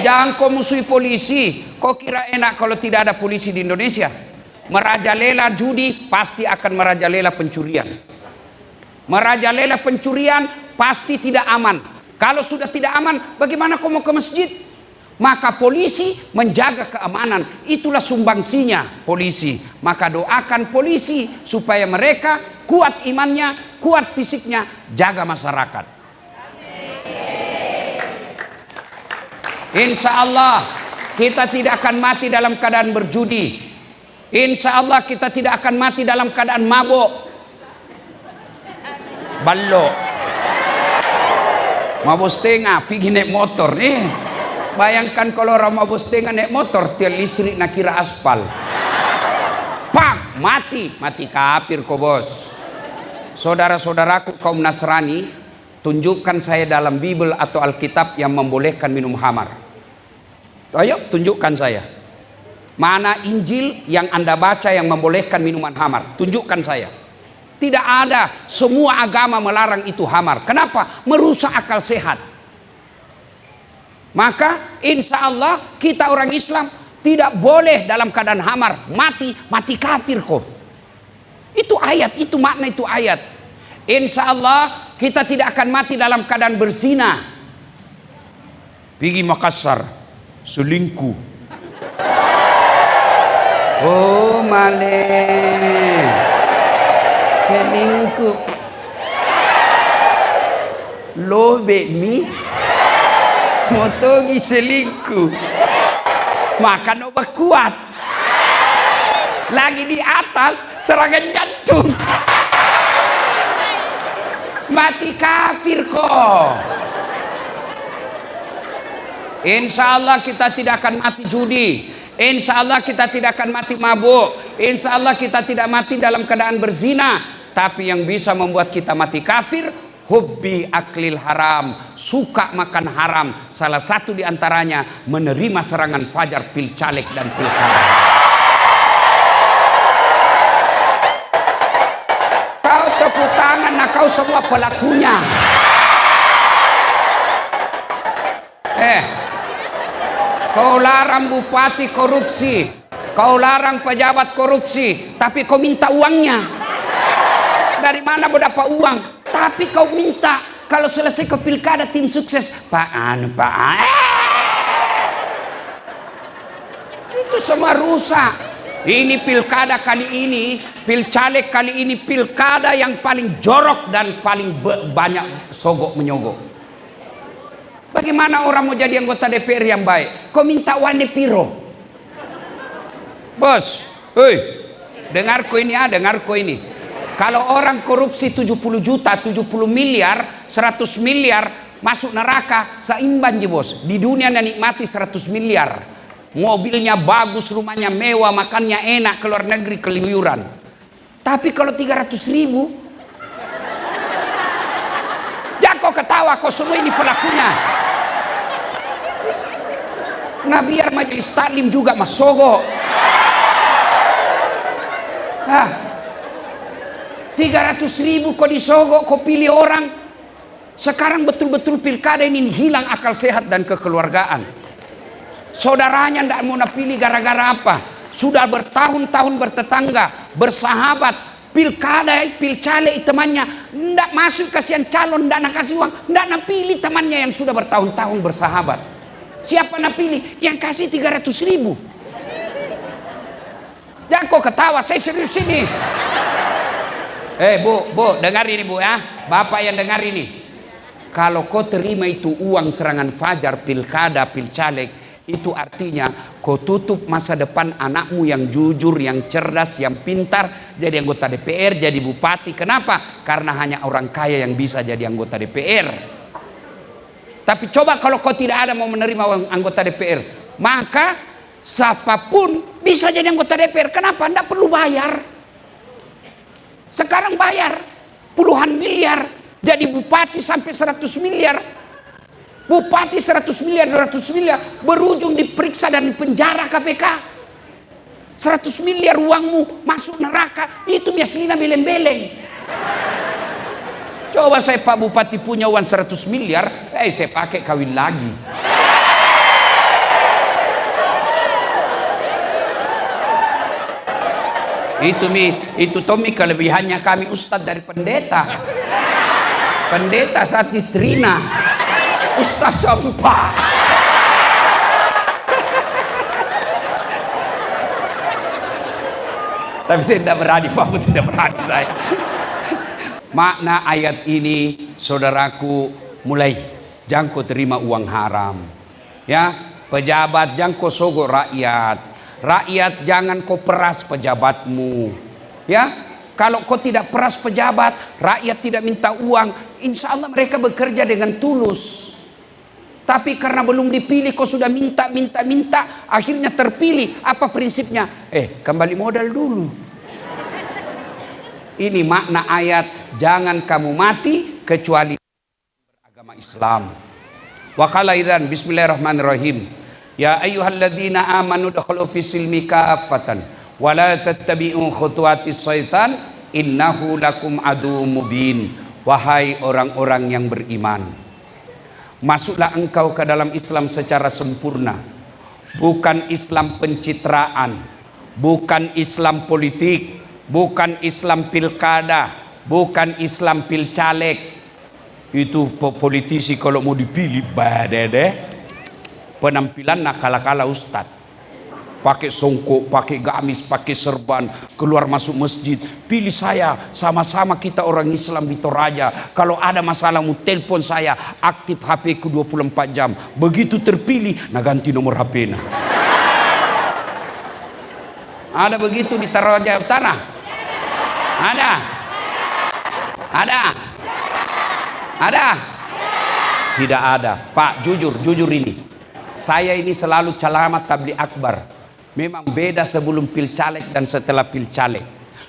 Jangan kau musuhi polisi. Kau kira enak kalau tidak ada polisi di Indonesia? Merajalela judi, pasti akan merajalela pencurian. Merajalela pencurian, pasti tidak aman. Kalau sudah tidak aman, bagaimana kau mau ke masjid? Maka polisi menjaga keamanan. Itulah sumbangsinya polisi. Maka doakan polisi supaya mereka kuat imannya, kuat fisiknya, jaga masyarakat. Insya Allah kita tidak akan mati dalam keadaan berjudi. Insya Allah kita tidak akan mati dalam keadaan mabuk. Ballo. Mabuk setengah, pergi naik motor. Bayangkan kalau orang mabuk setengah naik motor, tiap listrik nak kira aspal. Pak, mati. Mati kafir kau bos. Saudara-saudaraku kaum Nasrani, tunjukkan saya dalam Bible atau Alkitab yang membolehkan minum khamar. Ayo tunjukkan saya. Mana Injil yang Anda baca yang membolehkan minuman khamar? Tunjukkan saya. Tidak ada. Semua agama melarang itu khamar. Kenapa? Merusak akal sehat. Maka insya Allah kita orang Islam tidak boleh dalam keadaan khamar. Mati kafir kok. Itu ayat, itu makna itu ayat. Insya Allah kita tidak akan mati dalam keadaan berzina. Pergi Makassar, selingkuh. Oh maleh, selingkuh. Lobe mi, motogi selingkuh. Makan obat kuat. Lagi di atas serangan jantung. Mati kafir kok. Insya Allah kita tidak akan mati judi. Insya Allah kita tidak akan mati mabuk. Insya Allah kita tidak mati dalam keadaan berzina. Tapi yang bisa membuat kita mati kafir, hubbi aklil haram, suka makan haram. Salah satu diantaranya menerima serangan fajar, pilcaleg dan pilkada. Kau tepuk tangan, nah kau semua pelakunya. Kau larang bupati korupsi, kau larang pejabat korupsi, tapi kau minta uangnya. Dari mana mau dapat uang? Tapi kau minta. Kalau selesai ke pilkada tim sukses, Pak. Itu semua rusak. Ini pilkada kali ini, pilcaleg kali ini, pilkada yang paling jorok dan paling banyak sogok menyogok. Bagaimana orang mau jadi anggota DPR yang baik? Kau minta uangnya piro? Bos, dengarku ini dengarku ini. Kalau orang korupsi 70 juta, 70 miliar, 100 miliar masuk neraka, seimbang je bos. Di dunia nikmati 100 miliar. Mobilnya bagus, rumahnya mewah, makannya enak, keluar negeri keluyuran. Tapi kalau 300 ribu, jangan kau ketawa, kau semua ini pelakunya. Nah biar majelis taklim juga masogok. 300 ribu kau disogok, kau pilih orang. Sekarang betul-betul pilkada ini hilang akal sehat dan kekeluargaan. Saudaranya tidak mau pilih gara-gara apa? Sudah bertahun-tahun bertetangga, bersahabat. Pilkada, pilcaleg temannya tidak masuk, kasihan calon, tidak nak kasih uang, tidak nak pilih temannya yang sudah bertahun-tahun bersahabat. Siapa nak pilih? Yang kasih 300 ribu. Jangan kau ketawa, saya serius ini. Bu, dengar ini bu ya. Bapak yang dengar ini. Kalau kau terima itu uang serangan fajar, pilkada, pilcaleg, itu artinya kau tutup masa depan anakmu yang jujur, yang cerdas, yang pintar, jadi anggota DPR, jadi bupati. Kenapa? Karena hanya orang kaya yang bisa jadi anggota DPR. Tapi coba kalau kau tidak ada mau menerima anggota DPR, maka siapapun bisa jadi anggota DPR. Kenapa? Tidak perlu bayar. Sekarang bayar puluhan miliar, jadi bupati sampai 100 miliar. Bupati 100 miliar, 200 miliar, berujung diperiksa dan dipenjara KPK. 100 miliar uangmu masuk neraka, itu biasanya beleng-beleng. Coba saya Pak Bupati punya uang 100 miliar, saya pakai kawin lagi. Itu Tommy kelebihannya kami ustadz dari pendeta. Pendeta saat istrina, ustadz sampah. Tapi saya tidak berani, Pak, tidak berani saya. Makna ayat ini, saudaraku, mulai jangan kau terima uang haram. Ya, pejabat jangan kau sogok rakyat. Rakyat jangan kau peras pejabatmu. Ya, kalau kau tidak peras pejabat, rakyat tidak minta uang, insya Allah mereka bekerja dengan tulus. Tapi karena belum dipilih, kau sudah minta, akhirnya terpilih. Apa prinsipnya? Kembali modal dulu. Ini makna ayat, jangan kamu mati kecuali beragama Islam. Wa qala idzan bismillahirrahmanirrahim. Ya ayyuhalladzina amanu dakhulu fis-silmi kaffatan wa la tattabi'u khutuwatis syaitan innahu lakum aduwwum mubin. Wahai orang-orang yang beriman, masuklah engkau ke dalam Islam secara sempurna. Bukan Islam pencitraan, bukan Islam politik, bukan Islam pilkada, bukan Islam pilcaleg. Itu politisi kalau mau dipilih badede penampilan nakala-kala ustad, pakai songkok, pakai gamis, pakai serban, keluar masuk masjid. Pilih saya, sama-sama kita orang Islam di Toraja. Kalau ada masalah mau telepon saya, aktif HP ku 24 jam. Begitu terpilih, nah ganti nomor HP nah. Ada begitu di Toraja Utara? Ada? Tidak ada. Pak, jujur ini. Saya ini selalu calamat tabligh akbar. Memang beda sebelum pilcaleg dan setelah pilcaleg.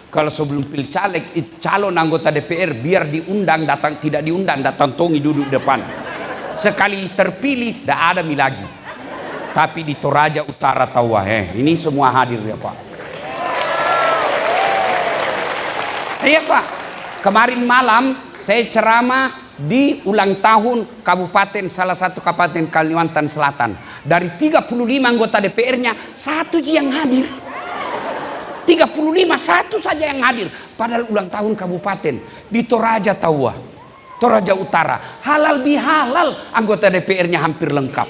Kalau sebelum pilcaleg, calon anggota DPR biar diundang datang, tidak diundang datang tongi duduk depan. Sekali terpilih, tidak ada lagi. Tapi di Toraja Utara tahu ini semua hadir ya Pak. Iya Pak. Kemarin malam saya ceramah di ulang tahun kabupaten, salah satu kabupaten Kalimantan Selatan. Dari 35 anggota DPR-nya, satu aja yang hadir. 35, satu saja yang hadir. Padahal ulang tahun kabupaten di Toraja Tawa, Toraja Utara. Halal bihalal anggota DPR-nya hampir lengkap.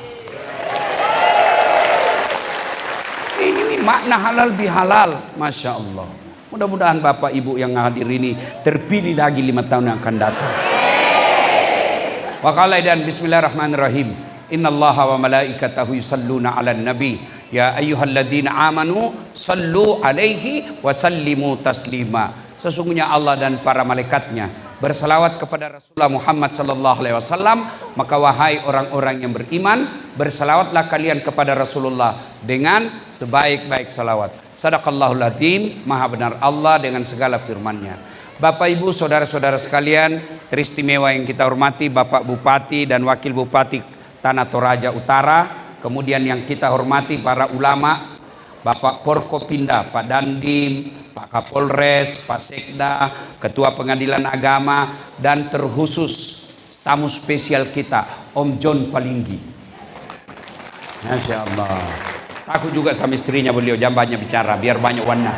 Ini makna halal bihalal, Masya Allah. Mudah-mudahan Bapak Ibu yang hadir ini terpilih lagi 5 tahun yang akan datang. Wa qala dan bismillahirrahmanirrahim. Innallaha wa malaikatahu yusalluna 'alan nabi. Ya ayyuhalladzina amanu sallu 'alaihi wa sallimu taslima. Sesungguhnya Allah dan para malaikatnya berselawat kepada Rasulullah Muhammad sallallahu alaihi wasallam, maka wahai orang-orang yang beriman, berselawatlah kalian kepada Rasulullah dengan sebaik-baik salawat. Sadaqallahul azim, maha benar Allah dengan segala firman-Nya. Bapak Ibu, saudara-saudara sekalian, teristimewa yang kita hormati Bapak Bupati dan Wakil Bupati Tanah Toraja Utara, kemudian yang kita hormati para ulama, Bapak Porkopinda, Pak Dandim, Pak Kapolres, Pak Sekda, Ketua Pengadilan Agama, dan terkhusus tamu spesial kita, Om John Palinggi. Masya Allah. Aku juga sama istrinya beliau, jangan banyak bicara, biar banyak warna.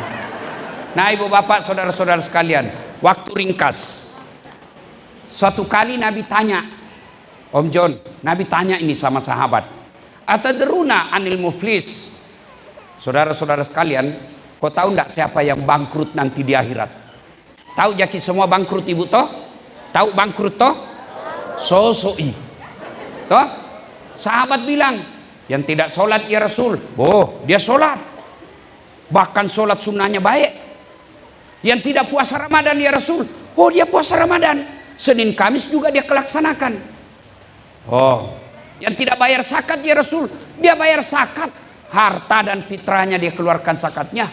Nah ibu bapak, saudara-saudara sekalian, waktu ringkas. Suatu kali Nabi tanya, Om John, Nabi tanya ini sama sahabat, atadruna anil muflis. Saudara-saudara sekalian, kau tahu enggak siapa yang bangkrut nanti di akhirat? Tahu jaki semua bangkrut ibu toh? Tahu bangkrut toh? Sosoi. Toh? Sahabat bilang, yang tidak sholat ya Rasul. Oh, dia sholat. Bahkan sholat sunnahnya baik. Yang tidak puasa Ramadan ya Rasul. Oh, dia puasa Ramadan. Senin Kamis juga dia kelaksanakan. Oh, yang tidak bayar zakat ya Rasul. Dia bayar zakat. Harta dan fitrahnya dia keluarkan zakatnya.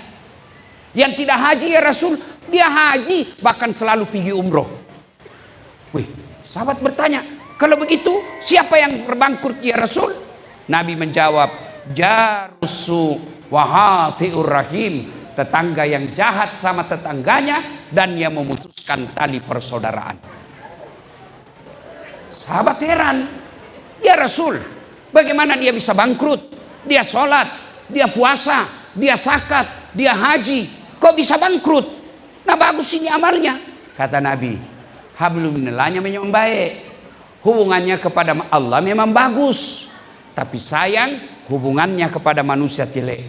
Yang tidak haji ya Rasul. Dia haji. Bahkan selalu pergi umroh. Wih, sahabat bertanya, kalau begitu siapa yang berbangkrut ya Rasul? Nabi menjawab, jarusu wahatiur rahim, tetangga yang jahat sama tetangganya dan yang memutuskan tali persaudaraan. Sahabat heran, ya Rasul, bagaimana dia bisa bangkrut? Dia sholat, dia puasa, dia zakat, dia haji. Kok bisa bangkrut? Nah bagus ini amalnya. Kata Nabi, hablum minallahnya memang baik. Hubungannya kepada Allah memang bagus. Tapi sayang hubungannya kepada manusia jelek.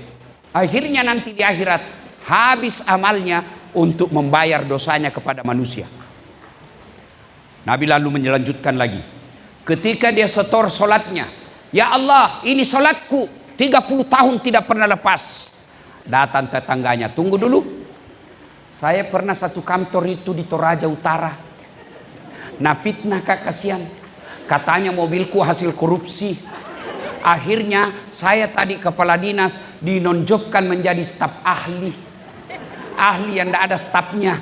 Akhirnya nanti di akhirat habis amalnya untuk membayar dosanya kepada manusia. Nabi lalu melanjutkan lagi. Ketika dia setor solatnya, ya Allah ini solatku 30 tahun tidak pernah lepas. Datang tetangganya, tunggu dulu. Saya pernah satu kantor itu di Toraja Utara. Nah fitnah kak, kasihan. Katanya mobilku hasil korupsi. Akhirnya saya tadi kepala dinas dinonjokkan menjadi staf ahli. Ahli yang tidak ada stafnya.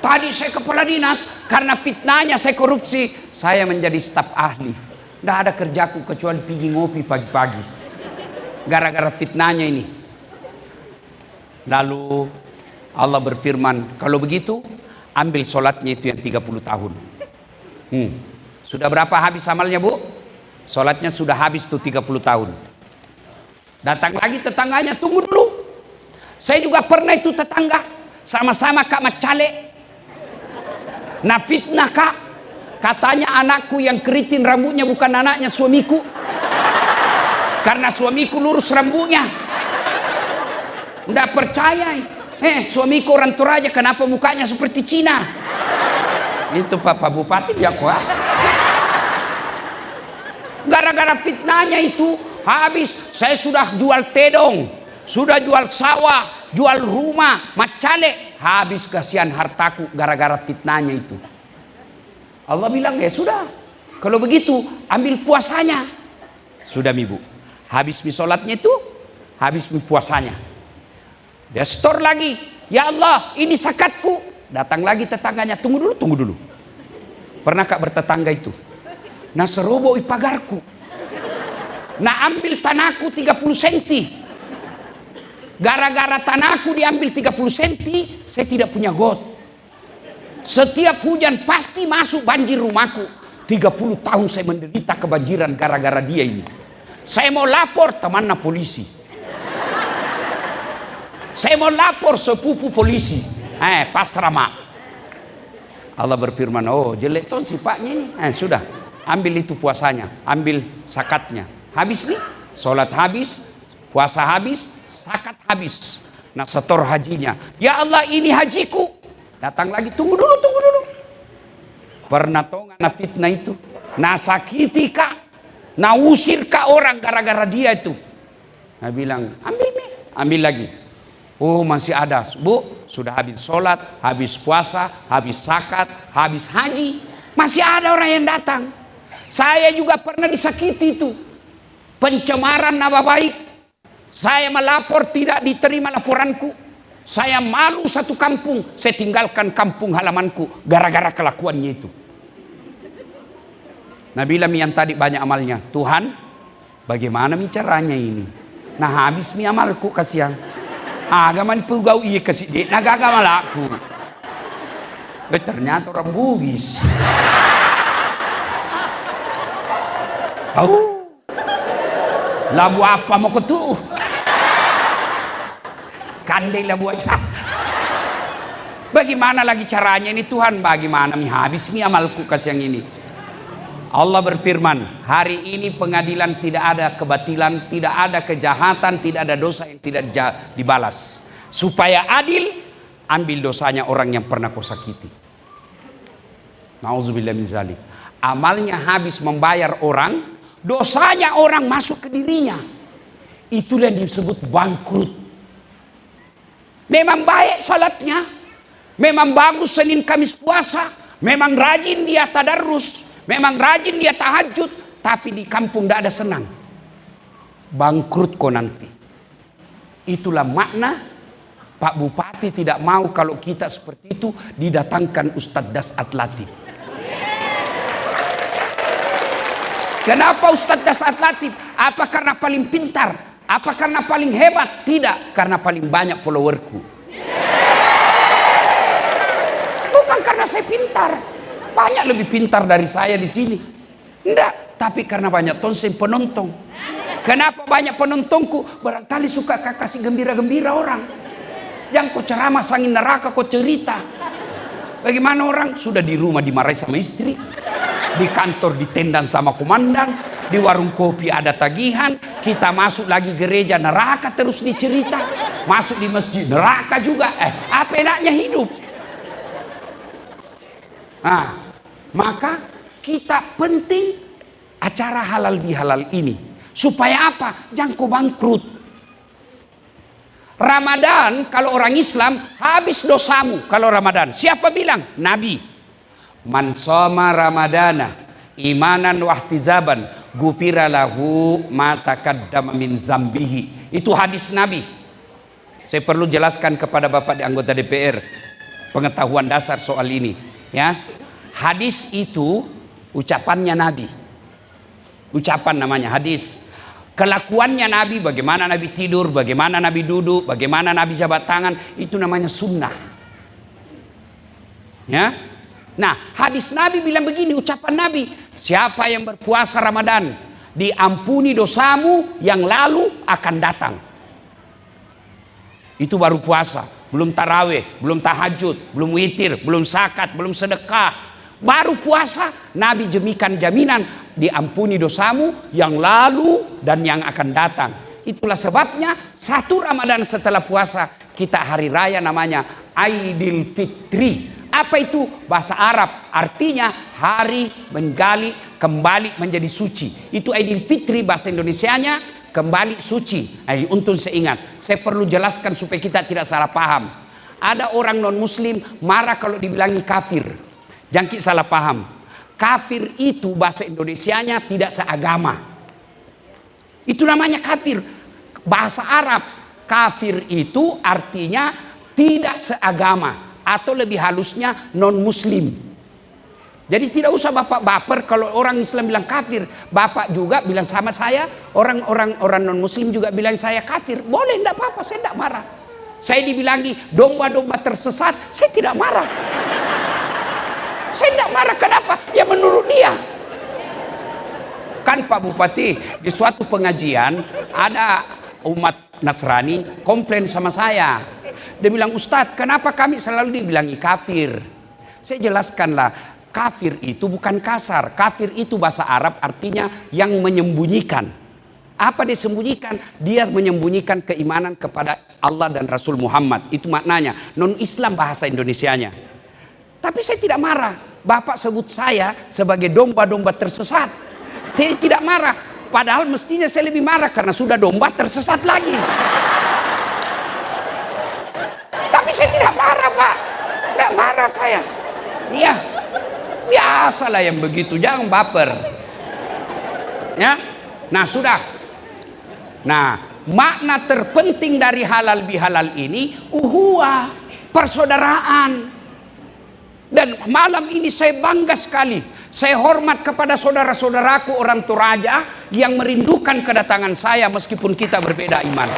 Tadi saya kepala dinas, karena fitnahnya saya korupsi, saya menjadi staf ahli. Tidak ada kerjaku kecuali pergi ngopi pagi-pagi. Gara-gara fitnahnya ini. Lalu Allah berfirman, kalau begitu ambil solatnya itu yang 30 tahun. Sudah berapa habis amalnya bu? Solatnya sudah habis tuh 30 tahun. Datang lagi tetangganya, tunggu dulu. Saya juga pernah itu tetangga. Sama-sama kak macale. Nah fitnah kak, katanya anakku yang keriting rambutnya bukan anaknya suamiku, karena suamiku lurus rambutnya. Nggak percaya, suamiku orang Toraja kenapa mukanya seperti Cina? Itu Pak Bupati dia kuat. Gara-gara fitnahnya itu habis. Saya sudah jual tedong, sudah jual sawah, jual rumah, macale. Habis kasihan hartaku gara-gara fitnahnya itu. Allah bilang ya sudah, kalau begitu ambil puasanya. Sudah ibu, habis sholatnya itu, habis puasanya. Dia store lagi, ya Allah ini zakatku. Datang lagi tetangganya, tunggu dulu. Pernah kak bertetangga itu? Nah seroboi pagarku. Nah ambil tanahku 30 cm. Gara-gara tanahku diambil 30 cm, saya tidak punya got. Setiap hujan pasti masuk banjir rumahku. 30 tahun saya menderita kebanjiran gara-gara dia ini. Saya mau lapor temannya polisi. Saya mau lapor sepupu polisi. Pasrama. Allah berfirman, oh jelek tuh sifatnya ini. Sudah, ambil itu puasanya, ambil zakatnya. Habis nih, sholat habis, puasa habis, zakat habis. Nah setor hajinya, ya Allah ini hajiku. Datang lagi, tunggu dulu. Pernah tahu nggak fitnah itu? Nah sakiti kak, nah usir kak orang gara-gara dia itu. Nah bilang, ambil lagi. Oh masih ada, bu, sudah habis sholat, habis puasa, habis zakat, habis haji, masih ada orang yang datang. Saya juga pernah disakiti itu, pencemaran nama baik. Saya melapor, tidak diterima laporanku. Saya malu satu kampung. Saya tinggalkan kampung halamanku gara-gara kelakuannya itu. Nabi bilang yang tadi banyak amalnya, Tuhan bagaimana caranya ini? Nah habis mi amalku kasihan. Agaman pugau iya kasih dia, nagagama laku. Ternyata orang Bugis. Tahu? Labu apa mau ketuh? Kandai labu aja. Bagaimana lagi caranya ini Tuhan? Bagaimana habis amalku kasih yang ini? Allah berfirman, hari ini pengadilan tidak ada kebatilan, tidak ada kejahatan, tidak ada dosa yang tidak dibalas. Supaya adil, ambil dosanya orang yang pernah kau sakiti. Nauzubillah min zalik. Amalnya habis membayar orang, dosanya orang masuk ke dirinya. Itulah yang disebut bangkrut. Memang baik salatnya, memang bagus Senin Kamis puasa, memang rajin dia tadarus, memang rajin dia tahajud, tapi di kampung tidak ada senang. Bangkrut kok nanti. Itulah makna Pak Bupati tidak mau kalau kita seperti itu didatangkan Ustadz Dasat Latif. Kenapa Ustadz Dasat Latif? Apa karena paling pintar? Apa karena paling hebat? Tidak, karena paling banyak followerku. Bukan karena saya pintar. Banyak lebih pintar dari saya di sini. Enggak, tapi karena banyak tonsen penonton. Kenapa banyak penontonku? Barangkali suka kasih gembira-gembira orang. Yang kau ceramah sangin neraka, kau cerita. Bagaimana orang sudah di rumah dimarahi sama istri, di kantor ditendang sama komandan, di warung kopi ada tagihan, kita masuk lagi gereja neraka terus dicerita, masuk di masjid neraka juga. Apa enaknya hidup? Nah, maka kita penting acara halal bihalal ini. Supaya apa? Jangan kau bangkrut. Ramadan kalau orang Islam habis dosamu kalau Ramadan. Siapa bilang? Nabi. Man shoma ramadana imanan wahtizaban gufira lahu ma taqaddama min zambihi. Itu hadis Nabi. Saya perlu jelaskan kepada Bapak di anggota DPR pengetahuan dasar soal ini, ya. Hadis itu ucapannya Nabi. Ucapan namanya hadis. Kelakuannya Nabi, bagaimana Nabi tidur, bagaimana Nabi duduk, bagaimana Nabi jabat tangan, itu namanya sunnah. Ya. Nah, hadis Nabi bilang begini, ucapan Nabi, siapa yang berpuasa Ramadan, diampuni dosamu yang lalu akan datang. Itu baru puasa, belum tarawih, belum tahajud, belum witir, belum zakat, belum sedekah. Baru puasa, Nabi jemikan jaminan diampuni dosamu yang lalu dan yang akan datang. Itulah sebabnya satu Ramadan setelah puasa kita hari raya namanya Aidil Fitri. Apa itu? Bahasa Arab artinya hari menggali kembali menjadi suci. Itu Aidil Fitri, bahasa Indonesianya kembali suci. Untuk saya ingat, saya perlu jelaskan supaya kita tidak salah paham. Ada orang non muslim marah kalau dibilangi kafir. Jangan kita salah paham. Kafir itu bahasa Indonesianya tidak seagama. Itu namanya kafir. Bahasa Arab kafir itu artinya tidak seagama, atau lebih halusnya non muslim. Jadi tidak usah Bapak baper kalau orang Islam bilang kafir. Bapak juga bilang sama saya, orang non muslim juga bilang saya kafir. Boleh, tidak apa-apa, saya tidak marah. Saya dibilangi domba-domba tersesat, saya tidak marah. Saya tidak marah, kenapa? Ya menurut dia. Kan Pak Bupati, di suatu pengajian ada umat Nasrani komplain sama saya. Dia bilang, Ustadz, kenapa kami selalu dibilangi kafir? Saya jelaskanlah, kafir itu bukan kasar. Kafir itu bahasa Arab artinya yang menyembunyikan. Apa dia sembunyikan? Dia menyembunyikan keimanan kepada Allah dan Rasul Muhammad. Itu maknanya. Non-Islam bahasa Indonesianya. Tapi saya tidak marah. Bapak sebut saya sebagai domba-domba tersesat. Saya tidak marah. Padahal mestinya saya lebih marah karena sudah domba tersesat lagi. Tapi saya tidak marah, Pak. Tidak marah saya. Iya. Biasalah yang begitu. Jangan baper. Ya. Nah, sudah. Nah, makna terpenting dari halal bihalal ini uhuwah, persaudaraan. Dan malam ini saya bangga sekali. Saya hormat kepada saudara-saudaraku orang Toraja yang merindukan kedatangan saya meskipun kita berbeda iman.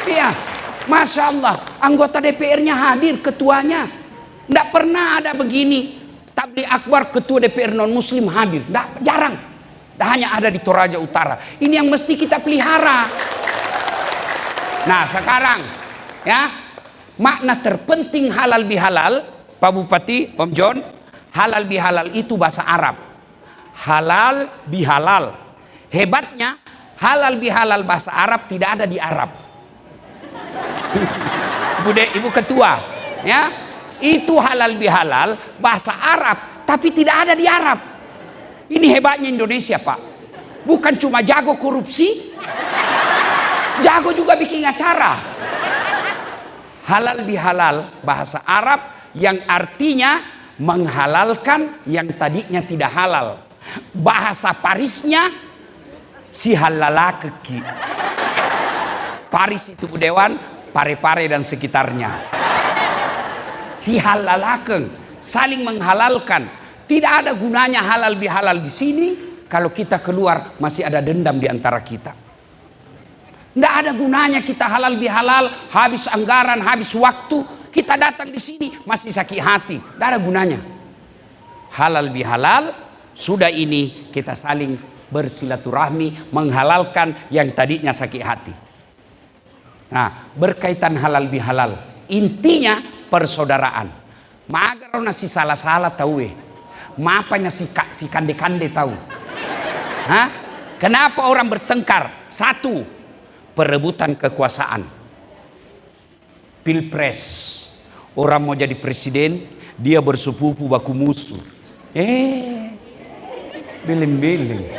Iya, Masya Allah. Anggota DPR-nya hadir, ketuanya. Tidak pernah ada begini. Tabligh Akbar ketua DPR non-muslim hadir. Jarang. Hanya ada di Toraja Utara. Ini yang mesti kita pelihara. Nah sekarang, ya. Makna terpenting halal bihalal, Pak Bupati, Om John, halal bihalal itu bahasa Arab. Halal bihalal. Hebatnya, halal bihalal bahasa Arab tidak ada di Arab. Ibu Ketua, ya, itu halal bihalal bahasa Arab, tapi tidak ada di Arab. Ini hebatnya Indonesia, Pak. Bukan cuma jago korupsi, jago juga bikin acara. Halal bihalal bahasa Arab yang artinya menghalalkan yang tadinya tidak halal. Bahasa Parisnya si halalakeki. Paris itu Budewan, Pare-Pare dan sekitarnya. Si halalakeng, saling menghalalkan. Tidak ada gunanya halal bihalal di sini kalau kita keluar masih ada dendam di antara kita. Tidak ada gunanya kita halal bihalal, habis anggaran, habis waktu, kita datang di sini masih sakit hati. Tidak ada gunanya. Halal bihalal Sudah ini kita saling bersilaturahmi, menghalalkan yang tadinya sakit hati. Nah, berkaitan halal bihalal, intinya persaudaraan. Magar nasi salah-salah tahu mapanya si kande-kande tahu. Hah? Kenapa orang bertengkar? Satu, perebutan kekuasaan. Pilpres, orang mau jadi presiden, dia bersepupu baku musuh. Biling-biling.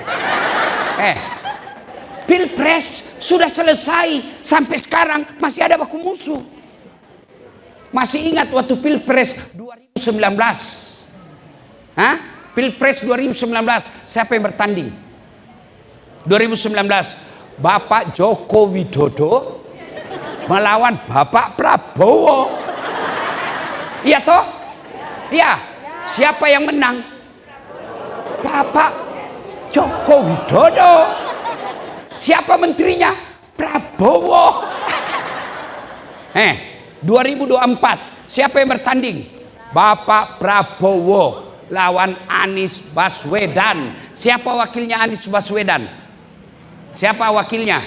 Pilpres sudah selesai, sampai sekarang masih ada baku musuh. Masih ingat waktu Pilpres 2019? Hah? Pilpres 2019, siapa yang bertanding? 2019, Bapak Joko Widodo melawan Bapak Prabowo. Iya toh? Iya. Siapa yang menang? Bapak Joko Widodo. Siapa menterinya? Prabowo. 2024 siapa yang bertanding? Bapak Prabowo lawan Anies Baswedan. Siapa wakilnya Anies Baswedan? Siapa wakilnya?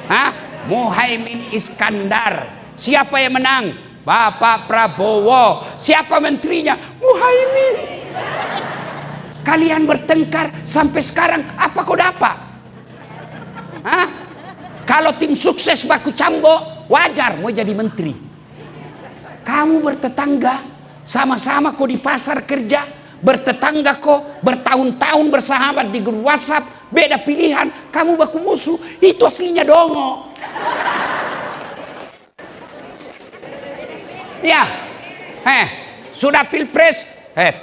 Hah? Muhaimin Iskandar. Siapa yang menang? Bapak Prabowo. Siapa menterinya? Muhaimin. Kalian bertengkar sampai sekarang, apa kau dapat? Hah? Kalau tim sukses baku cambo, wajar mau jadi menteri. Kamu bertetangga, sama-sama kau di pasar kerja, bertetangga kau bertahun-tahun bersahabat di grup WhatsApp, beda pilihan, kamu baku musuh, itu aslinya dongo. Ya, sudah pilpres,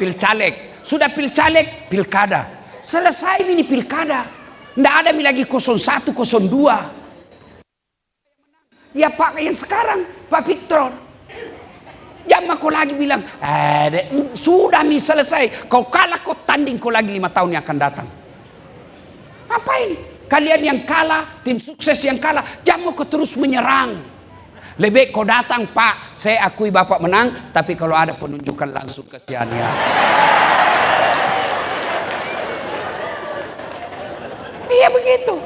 pilcaleg, sudah pilcaleg, pilkada, selesai ini pilkada, ndak ada lagi 01, 02. Ya Pak yang sekarang, Pak Victor. Jangan kau lagi bilang, sudah nih selesai. Kau kalah, kau tanding kau lagi 5 tahun yang akan datang. Ngapain? Kalian yang kalah, tim sukses yang kalah, jangan kau terus menyerang. Lebih kau datang, Pak, saya akui Bapak menang, tapi kalau ada penunjukan langsung kesian ya. Iya begitu.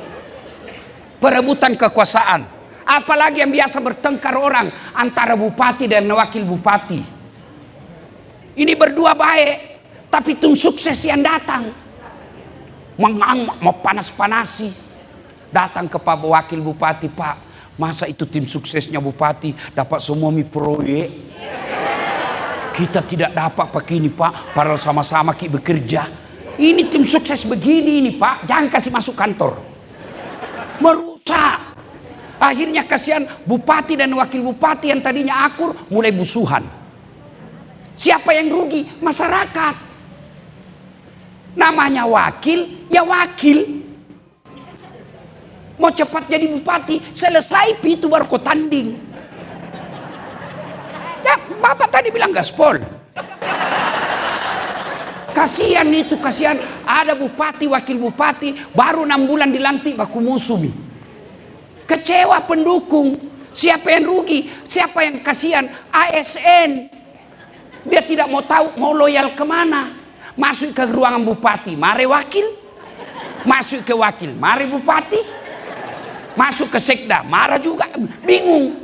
Perebutan kekuasaan. Apalagi yang biasa bertengkar orang antara bupati dan wakil bupati. Ini berdua baik, tapi tim sukses yang datang mau panas-panasi, datang ke Pak Wakil Bupati, Pak, masa itu tim suksesnya bupati dapat semua proyek, kita tidak dapat pakai ini Pak, padahal sama-sama kita bekerja. Ini tim sukses begini ini Pak, jangan kasih masuk kantor, merusak. Akhirnya kasihan bupati dan wakil bupati yang tadinya akur mulai musuhan. Siapa yang rugi? Masyarakat. Namanya wakil, ya wakil. Mau cepat jadi bupati, selesai itu baru kau tanding. Ya, Bapak tadi bilang gaspol. Kasihan itu, kasihan. Ada bupati, wakil bupati, baru 6 bulan dilantik baku musuh. Kecewa pendukung. Siapa yang rugi? Siapa yang kasihan? ASN. Dia tidak mau tahu mau loyal kemana. Masuk ke ruangan bupati, mari wakil. Masuk ke wakil, mari bupati. Masuk ke sekda, marah juga. Bingung.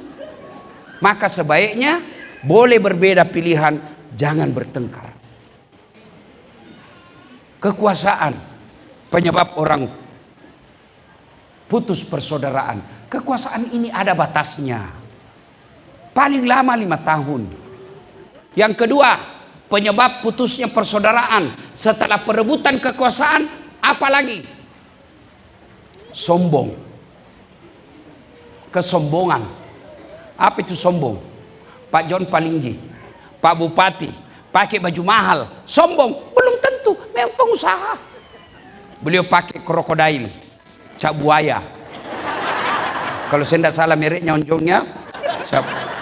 Maka sebaiknya boleh berbeda pilihan, jangan bertengkar. Kekuasaan penyebab orang putus persaudaraan. Kekuasaan ini ada batasnya. Paling lama 5 tahun. Yang kedua, penyebab putusnya persaudaraan setelah perebutan kekuasaan, apa lagi? Sombong. Kesombongan. Apa itu sombong? Pak John Palinggi, Pak Bupati, pakai baju mahal, sombong? Belum tentu, memang pengusaha. Beliau pakai krokodil, cap buaya. Kalau saya tidak salah mereknya onjongnya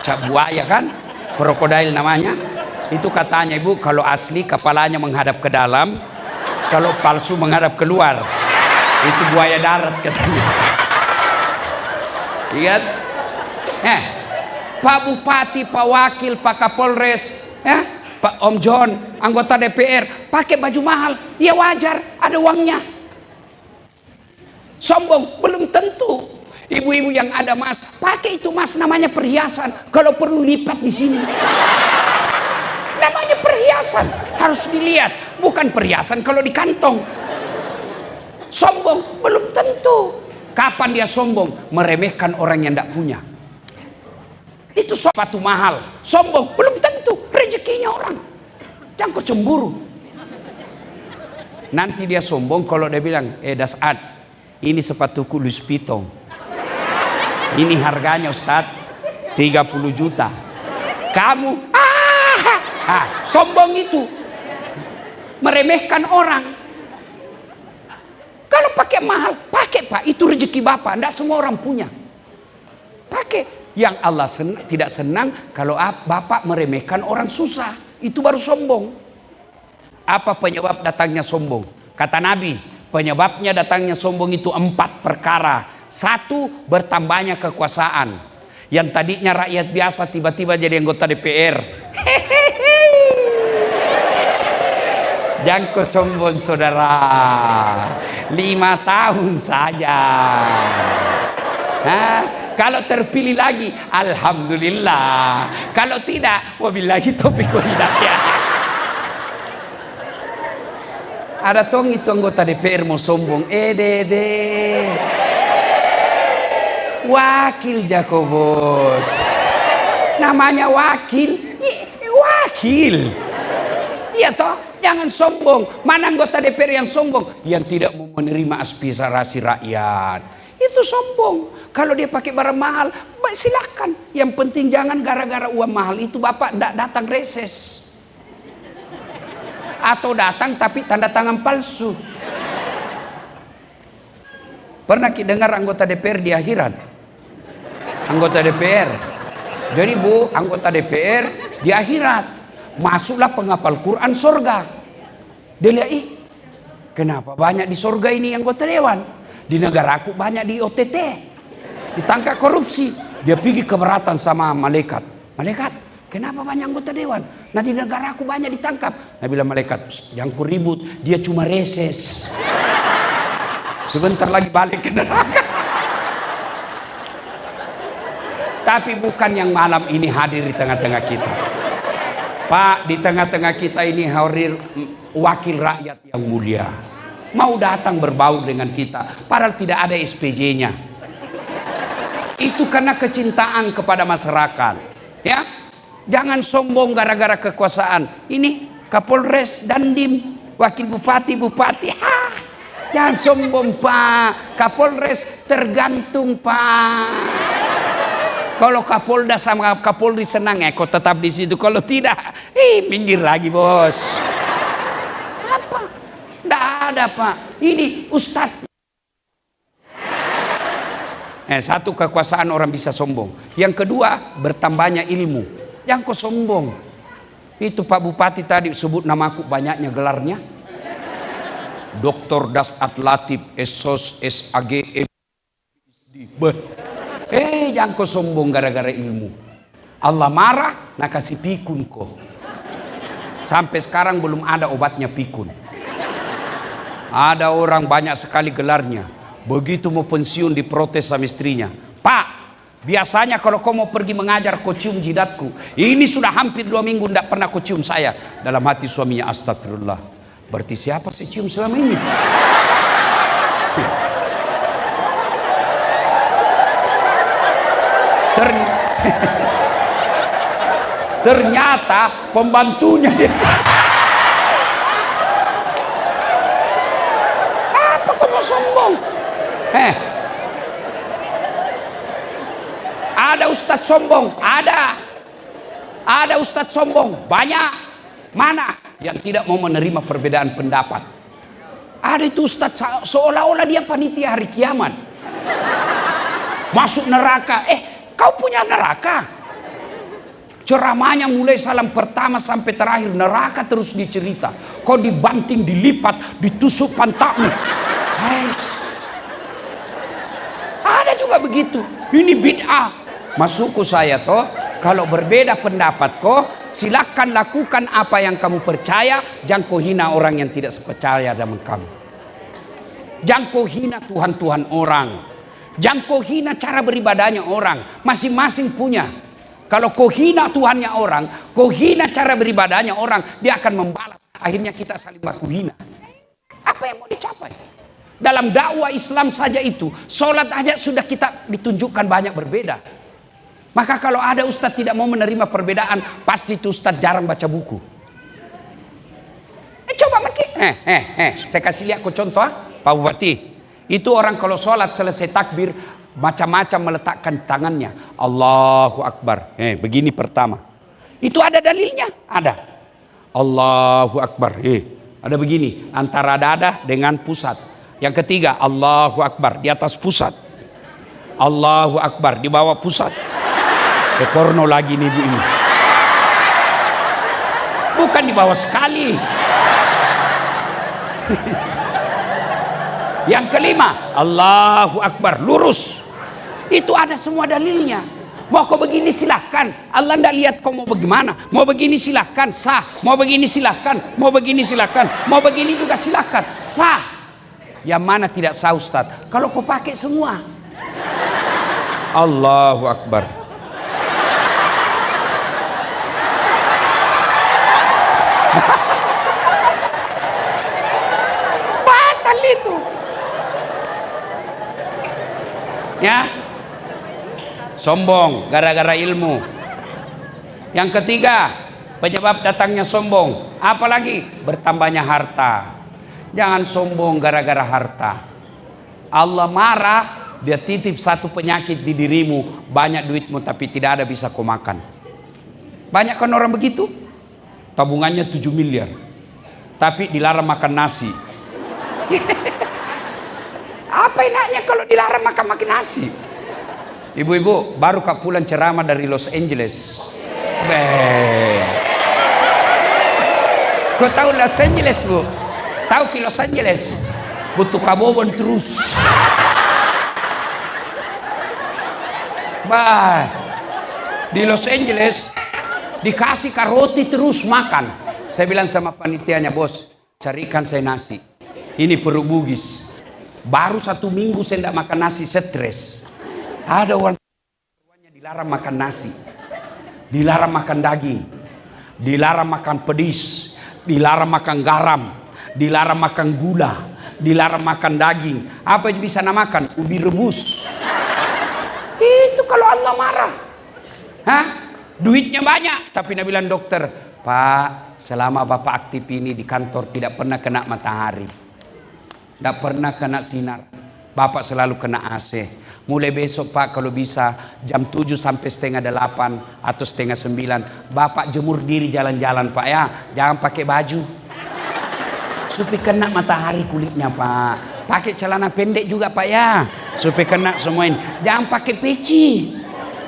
cap buaya kan, krokodil namanya. Itu katanya Ibu, kalau asli kepalanya menghadap ke dalam, kalau palsu menghadap keluar. Itu buaya darat katanya. Lihat, Pak Bupati, Pak Wakil, Pak Kapolres, Pak Om John, anggota DPR, pakai baju mahal, ya wajar, ada uangnya. Sombong, belum tentu. Ibu-ibu yang ada emas, pakai itu emas, namanya perhiasan. Kalau perlu lipat di sini. Namanya perhiasan, harus dilihat, bukan perhiasan kalau di kantong. Sombong, belum tentu. Kapan dia sombong? Meremehkan orang yang tidak punya. Itu sepatu mahal, sombong, belum tentu rezekinya orang. Jangan kau cemburu. Nanti dia sombong kalau dia bilang, Dasad, ini sepatuku Louis Vuitton. Ini harganya Ustaz 30 juta. Kamu sombong itu. Meremehkan orang. Kalau pakai mahal, pakai Pak, itu rezeki Bapak, tidak semua orang punya. Pakai. Yang Allah tidak senang kalau Bapak meremehkan orang susah. Itu baru sombong. Apa penyebab datangnya sombong? Kata Nabi, penyebabnya datangnya sombong itu 4 perkara. 1, bertambahnya kekuasaan. Yang tadinya rakyat biasa tiba-tiba jadi anggota DPR. Jangan kau sombong saudara. 5 tahun saja. Kalau terpilih lagi, alhamdulillah. Kalau tidak, wabillahi taufiq wal hidayah. Ada tong itu anggota DPR mau sombong, dede. Wakil Jakobos. Namanya wakil. Wakil. Iya toh, jangan sombong. Mana anggota DPR yang sombong? Yang tidak mau menerima aspirasi rakyat. Itu sombong. Kalau dia pakai barang mahal, silakan. Yang penting jangan gara-gara uang mahal itu Bapak tidak datang reses. Atau datang tapi tanda tangan palsu. Pernah kita dengar anggota DPR di akhirat? Anggota DPR. Jadi Bu, anggota DPR di akhirat. Masuklah penghafal Quran surga. Dia lihat, kenapa banyak di surga ini anggota dewan? Di negaraku banyak di OTT. Ditangkap korupsi. Dia pergi keberatan sama malaikat. Malaikat, kenapa banyak anggota dewan? Nah di negaraku banyak ditangkap. Nah bilang malaikat, jangan ku ribut, dia cuma reses. Sebentar lagi balik ke neraka. Tapi bukan yang malam ini hadir di tengah-tengah kita. Pak, di tengah-tengah kita ini hadir wakil rakyat yang mulia. Mau datang berbaur dengan kita, padahal tidak ada SPJ-nya. Itu karena kecintaan kepada masyarakat. Ya, jangan sombong gara-gara kekuasaan. Ini Kapolres, Dandim, wakil bupati. Jangan sombong Pak. Kapolres tergantung Pak. Kalau Kapolda sama Kapolri senang kau tetap di situ. Kalau tidak, minggir lagi bos. Apa? Tidak ada Pak. Ini Ustadz. Satu, kekuasaan orang bisa sombong. Yang kedua, bertambahnya ilmu. Jangan kau sombong. Itu Pak Bupati tadi sebut namaku, banyaknya gelarnya. Dr. Dasat Latif, SOS, SAG, jangan kau sombong gara-gara ilmu. Allah marah, nak kasih pikun kau. Sampai sekarang belum ada obatnya pikun. Ada orang banyak sekali gelarnya. Begitu mau pensiun diprotes sama istrinya. Pak, biasanya kalau kau mau pergi mengajar kau cium jidatku. Ini sudah hampir 2 minggu tidak pernah kau cium saya. Dalam hati suaminya, astagfirullah. Berarti siapa sih cium selama ini? Ternyata pembantunya dia. Apa kau mau sombong? Ada ustadz sombong, ada ustadz sombong, banyak. Mana yang tidak mau menerima perbedaan pendapat? Ada itu ustadz seolah-olah dia panitia hari kiamat. Masuk neraka. Kau punya neraka? Ceramahnya mulai salam pertama sampai terakhir neraka terus dicerita. Kau dibanting, dilipat, ditusuk pantatmu. Ada juga begitu. Ini bid'ah. Masukku saya toh, Kalau berbeda pendapat kok, silakan lakukan apa yang kamu percaya. Jangan kau hina orang yang tidak percaya dengan kamu. Jangan kau hina Tuhan-Tuhan orang. Jangan kau hina cara beribadahnya orang. Masing-masing punya. Kalau kau hina Tuhannya orang, kau hina cara beribadahnya orang, dia akan membalas. Akhirnya kita saling baku hina. Apa yang mau dicapai? Dalam dakwah Islam saja itu, sholat aja sudah kita ditunjukkan banyak berbeda. Maka kalau ada ustadz tidak mau menerima perbedaan, pasti itu ustadz jarang baca buku. Coba makin. Saya kasih lihat kau contoh, Pak Bupati. Itu orang kalau sholat selesai takbir, macam-macam meletakkan tangannya. Allahu Akbar. Begini pertama. Itu ada dalilnya? Ada. Allahu Akbar. Ada begini. Antara dada dengan pusat. Yang ketiga, Allahu Akbar. Di atas pusat. Allahu Akbar. Di bawah pusat. Porno lagi nih bu ini. Bukan di bawah sekali. Yang kelima, Allahu Akbar. Lurus. Itu ada semua dalilnya. Mau kau begini silahkan. Allah tidak lihat kau mau bagaimana. Mau begini silahkan, sah. Mau begini silahkan. Mau begini silahkan. Mau begini juga silahkan, sah. Yang mana tidak sah Ustaz? Kalau kau pakai semua. Allahu Akbar. Batal itu. Ya. Sombong gara-gara ilmu. Yang ketiga, penyebab datangnya sombong, apalagi bertambahnya harta. Jangan sombong gara-gara harta. Allah marah, dia titip satu penyakit di dirimu, banyak duitmu tapi tidak ada bisa kau makan. Banyak kan orang begitu? Tabungannya 7 miliar. Tapi dilarang makan nasi. Apa enaknya kalau dilarang makan nasi? Ibu-ibu, baru kak pulang ceramah dari Los Angeles. Kau tahu Los Angeles, Bu? Tahu ke Los Angeles? Butuh kabobon terus. Di Los Angeles dikasih roti terus makan. Saya bilang sama panitianya, bos, carikan saya nasi. Ini perut bugis. Baru 1 minggu saya tidak makan nasi, stres. Ada orang dilarang makan nasi, dilarang makan daging, dilarang makan pedis, dilarang makan garam, dilarang makan gula, dilarang makan daging. Apa yang bisa namakan? Ubi rebus. Itu kalau Allah marah. Hah? Duitnya banyak, tapi dia bilang dokter, Pak, selama Bapak aktif ini di kantor tidak pernah kena matahari, tidak pernah kena sinar. Bapak selalu kena AC. Mulai besok Pak kalau bisa jam 7 sampai setengah 8 atau setengah 9 Bapak jemur diri jalan-jalan Pak ya. Jangan pakai baju supaya kena matahari kulitnya Pak. Pakai celana pendek juga Pak ya, supaya kena semua ini. Jangan pakai peci.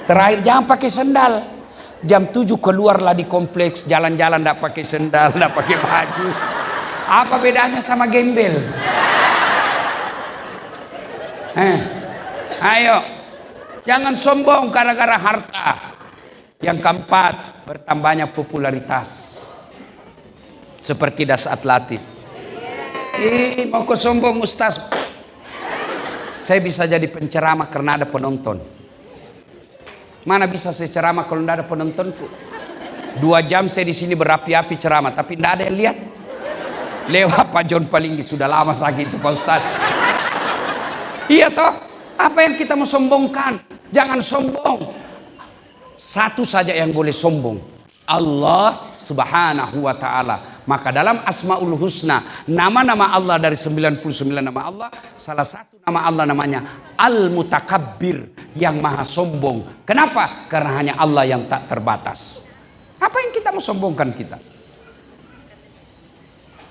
Terakhir jangan pakai sendal. Jam 7 keluarlah di kompleks jalan-jalan tidak pakai sendal, tidak pakai baju. Apa bedanya sama gembel? Ayo, jangan sombong gara-gara harta. Yang keempat, bertambahnya popularitas. Seperti Das Atlatif. Mau kau sombong Ustaz? Saya bisa jadi penceramah karena ada penonton. Mana bisa saya ceramah kalau tidak ada penontonku? 2 jam saya di sini berapi-api ceramah, tapi tidak ada yang lihat. Lewat Pak John Palinggi, sudah lama sakit itu Pak Ustaz. Iya toh? Apa yang kita mau sombongkan? Jangan sombong. Satu saja yang boleh sombong, Allah Subhanahu wa ta'ala. Maka dalam Asmaul Husna, nama-nama Allah dari 99 nama Allah, salah satu nama Allah namanya Al-Mutakabbir, yang maha sombong. Kenapa? Karena hanya Allah yang tak terbatas. Apa yang kita mau sombongkan kita?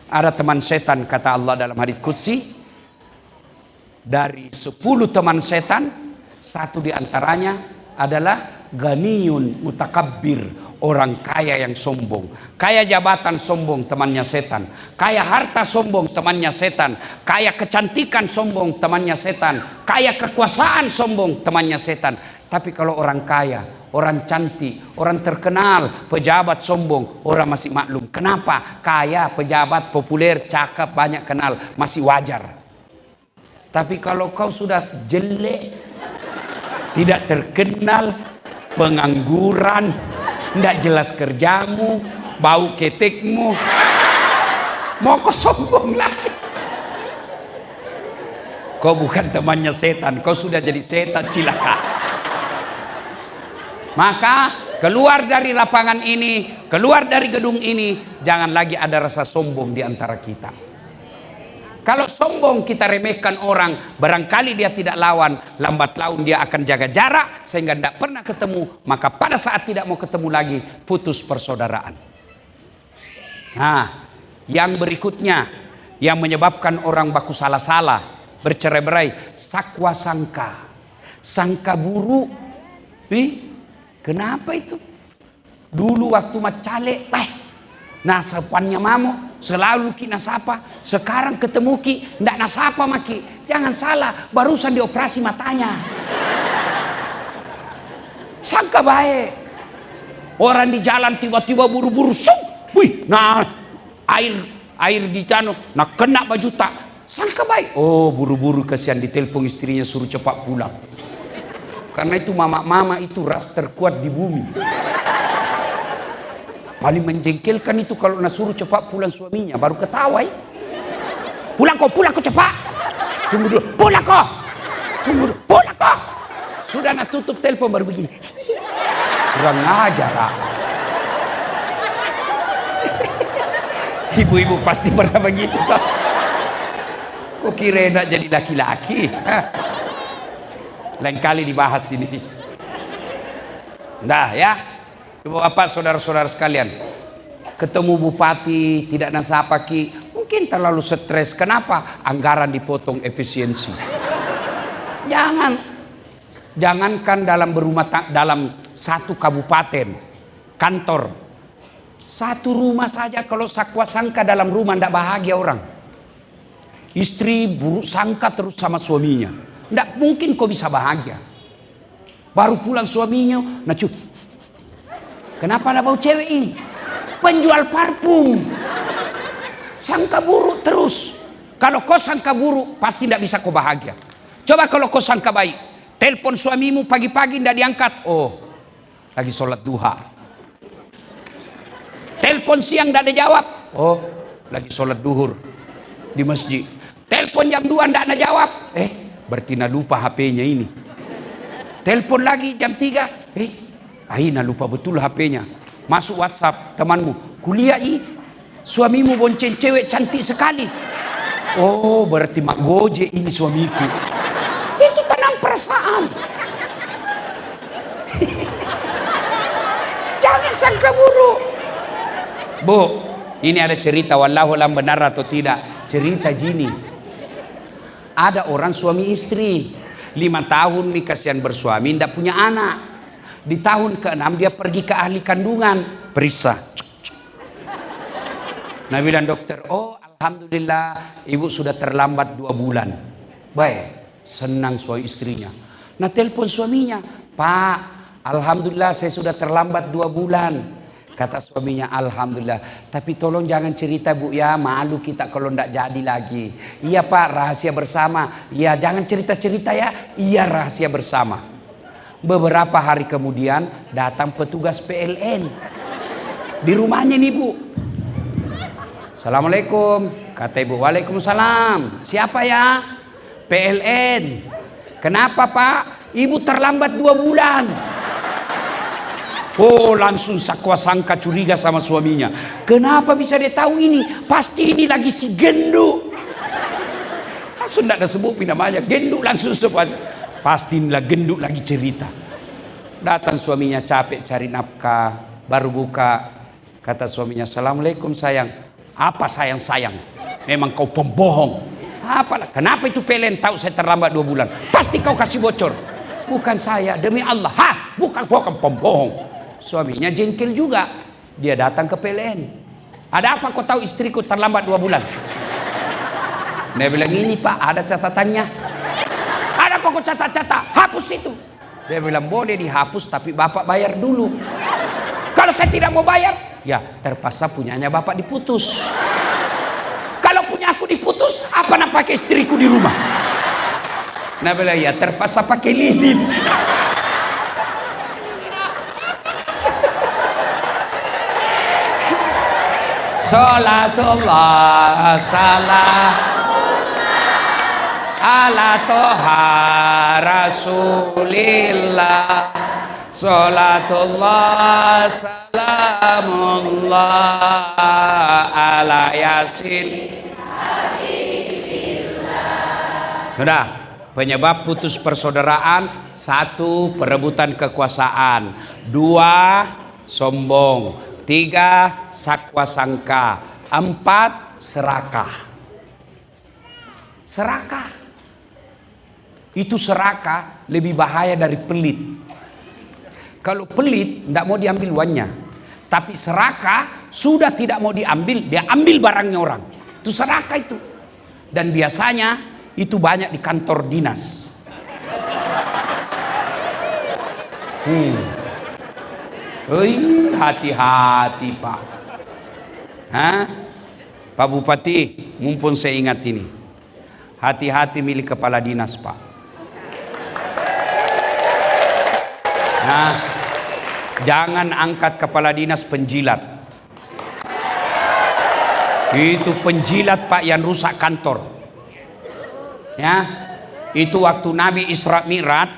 Ada teman setan, kata Allah dalam hadits qudsi, dari 10 teman setan, 1 diantaranya adalah ganiyun mutakabbir, orang kaya yang sombong. Kaya jabatan sombong, temannya setan. Kaya harta sombong, temannya setan. Kaya kecantikan sombong, temannya setan. Kaya kekuasaan sombong, temannya setan. Tapi kalau orang kaya, orang cantik, orang terkenal, pejabat sombong, orang masih maklum. Kenapa? Kaya, pejabat, populer, cakep, banyak kenal, masih wajar. Tapi kalau kau sudah jelek, tidak terkenal, pengangguran, tidak jelas kerjamu, bau ketekmu, mau kau sombong lagi. Kau bukan temannya setan, kau sudah jadi setan, cilaka. Maka keluar dari lapangan ini, keluar dari gedung ini, jangan lagi ada rasa sombong di antara kita. Kalau sombong kita remehkan orang, barangkali dia tidak lawan, lambat laun dia akan jaga jarak sehingga tidak pernah ketemu, maka pada saat tidak mau ketemu lagi, putus persaudaraan. Nah, yang berikutnya yang menyebabkan orang baku salah-salah, bercerai-berai, sakwa sangka, sangka buruk. Kenapa itu? Dulu waktu macale, nasapannya mamo, selalu ki nasapa. Sekarang ketemu ki, ndak nasapa maki. Jangan salah, barusan dioperasi matanya. Sangka baik. Orang di jalan tiba-tiba buru-buru, nah air di jano, nah kena baju tak. Sangka baik. Oh, buru-buru kasihan, ditelepon istrinya suruh cepat pulang. Karena itu mama-mama itu ras terkuat di bumi. Paling menjengkelkan itu kalau nak suruh cepat pulang suaminya, baru ketawa. Pulang kau cepat. Tunggu dulu, pulang kau. Tunggu dulu, pulang kau. Sudah nak tutup telepon baru begini. Kurang ajar. Ibu-ibu pasti pernah begitu toh. Kok kira nak jadi laki-laki? Lain kali dibahas ini. Dah ya. Bapak saudara-saudara sekalian, ketemu bupati tidak nasapa ki, mungkin terlalu stres. Kenapa? Anggaran dipotong, efisiensi. Jangankan dalam satu kabupaten, kantor, satu rumah saja kalau sakwa sangka dalam rumah tidak bahagia orang. Istri buruk sangka terus sama suaminya, tidak mungkin kau bisa bahagia. Baru pulang suaminya, kenapa ada bau cewek ini? Penjual parfum. Sangka buruk terus. Kalau kau sangka buruk, pasti tidak bisa kau bahagia. Coba kalau kau sangka baik, telepon suamimu pagi-pagi tidak diangkat. Oh, lagi sholat duha. Telepon siang tidak dijawab. Oh, lagi sholat duhur di masjid. Telepon jam 2 tidak jawab. Berarti nak lupa HP-nya ini. Telepon lagi jam 3. Nak lupa betul HP-nya. Masuk WhatsApp temanmu. Kuliah suamimu bonceng cewek cantik sekali. Oh, berarti mak goje ini suamiku. Itu tenang perasaan. Jangan sangka buruk. Bu, ini ada cerita, wallahu alam benar atau tidak. Cerita gini. Ada orang suami istri 5 tahun nih kasihan bersuami, tidak punya anak. Di tahun ke-6 dia pergi ke ahli kandungan, periksa. Nah bilang dokter, oh alhamdulillah ibu sudah terlambat 2 bulan. Baik, senang suami istrinya. Nah telepon suaminya, Pak, alhamdulillah saya sudah terlambat 2 bulan. Kata suaminya, alhamdulillah. Tapi tolong jangan cerita bu ya, malu kita kalau ndak jadi lagi. Iya pak, rahasia bersama. Iya jangan cerita-cerita ya. Iya rahasia bersama. Beberapa hari kemudian datang petugas PLN di rumahnya nih bu. Assalamualaikum. Kata ibu, waalaikumsalam. Siapa ya? PLN. Kenapa pak? Ibu terlambat 2 bulan. Oh langsung sakwa sangka curiga sama suaminya. Kenapa bisa dia tahu ini? Pasti ini lagi si genduk. Langsung tidak ada sebut namanya. Genduk langsung sebut. Pasti inilah genduk lagi cerita. Datang suaminya capek cari nafkah. Baru buka. Kata suaminya, assalamualaikum sayang. Apa sayang-sayang? Memang kau pembohong. Apalah? Kenapa itu PLN tahu saya terlambat 2 bulan? Pasti kau kasih bocor. Bukan saya, demi Allah. Bukan pembohong. Suaminya jengkel juga. Dia datang ke PLN. Ada apa kau tahu istriku terlambat 2 bulan? Dia bilang, ini pak ada catatannya. Ada apa kau catat-catat? Hapus itu. Dia bilang boleh dihapus tapi bapak bayar dulu. Kalau saya tidak mau bayar, ya terpaksa punyanya bapak diputus. Kalau punya aku diputus, apa nak pakai istriku di rumah? Nah bilang ya terpaksa pakai lilin. Salatullah salam ala toha rasulillah. Salatullah salamullah ala yasin. Sudah, penyebab putus persaudaraan: 1, perebutan kekuasaan, 2, sombong, 3, sakwa sangka, 4, serakah. Serakah itu lebih bahaya dari pelit. Kalau pelit tidak mau diambil uangnya, tapi serakah sudah tidak mau diambil, dia ambil barangnya orang. Itu serakah itu. Dan biasanya itu banyak di kantor dinas. Hati-hati Pak. Pak Bupati, mumpun saya ingat ini. Hati-hati milik kepala dinas Pak. Jangan angkat kepala dinas penjilat. Itu penjilat Pak yang rusak kantor. Ya, itu waktu Nabi Isra Mi'raj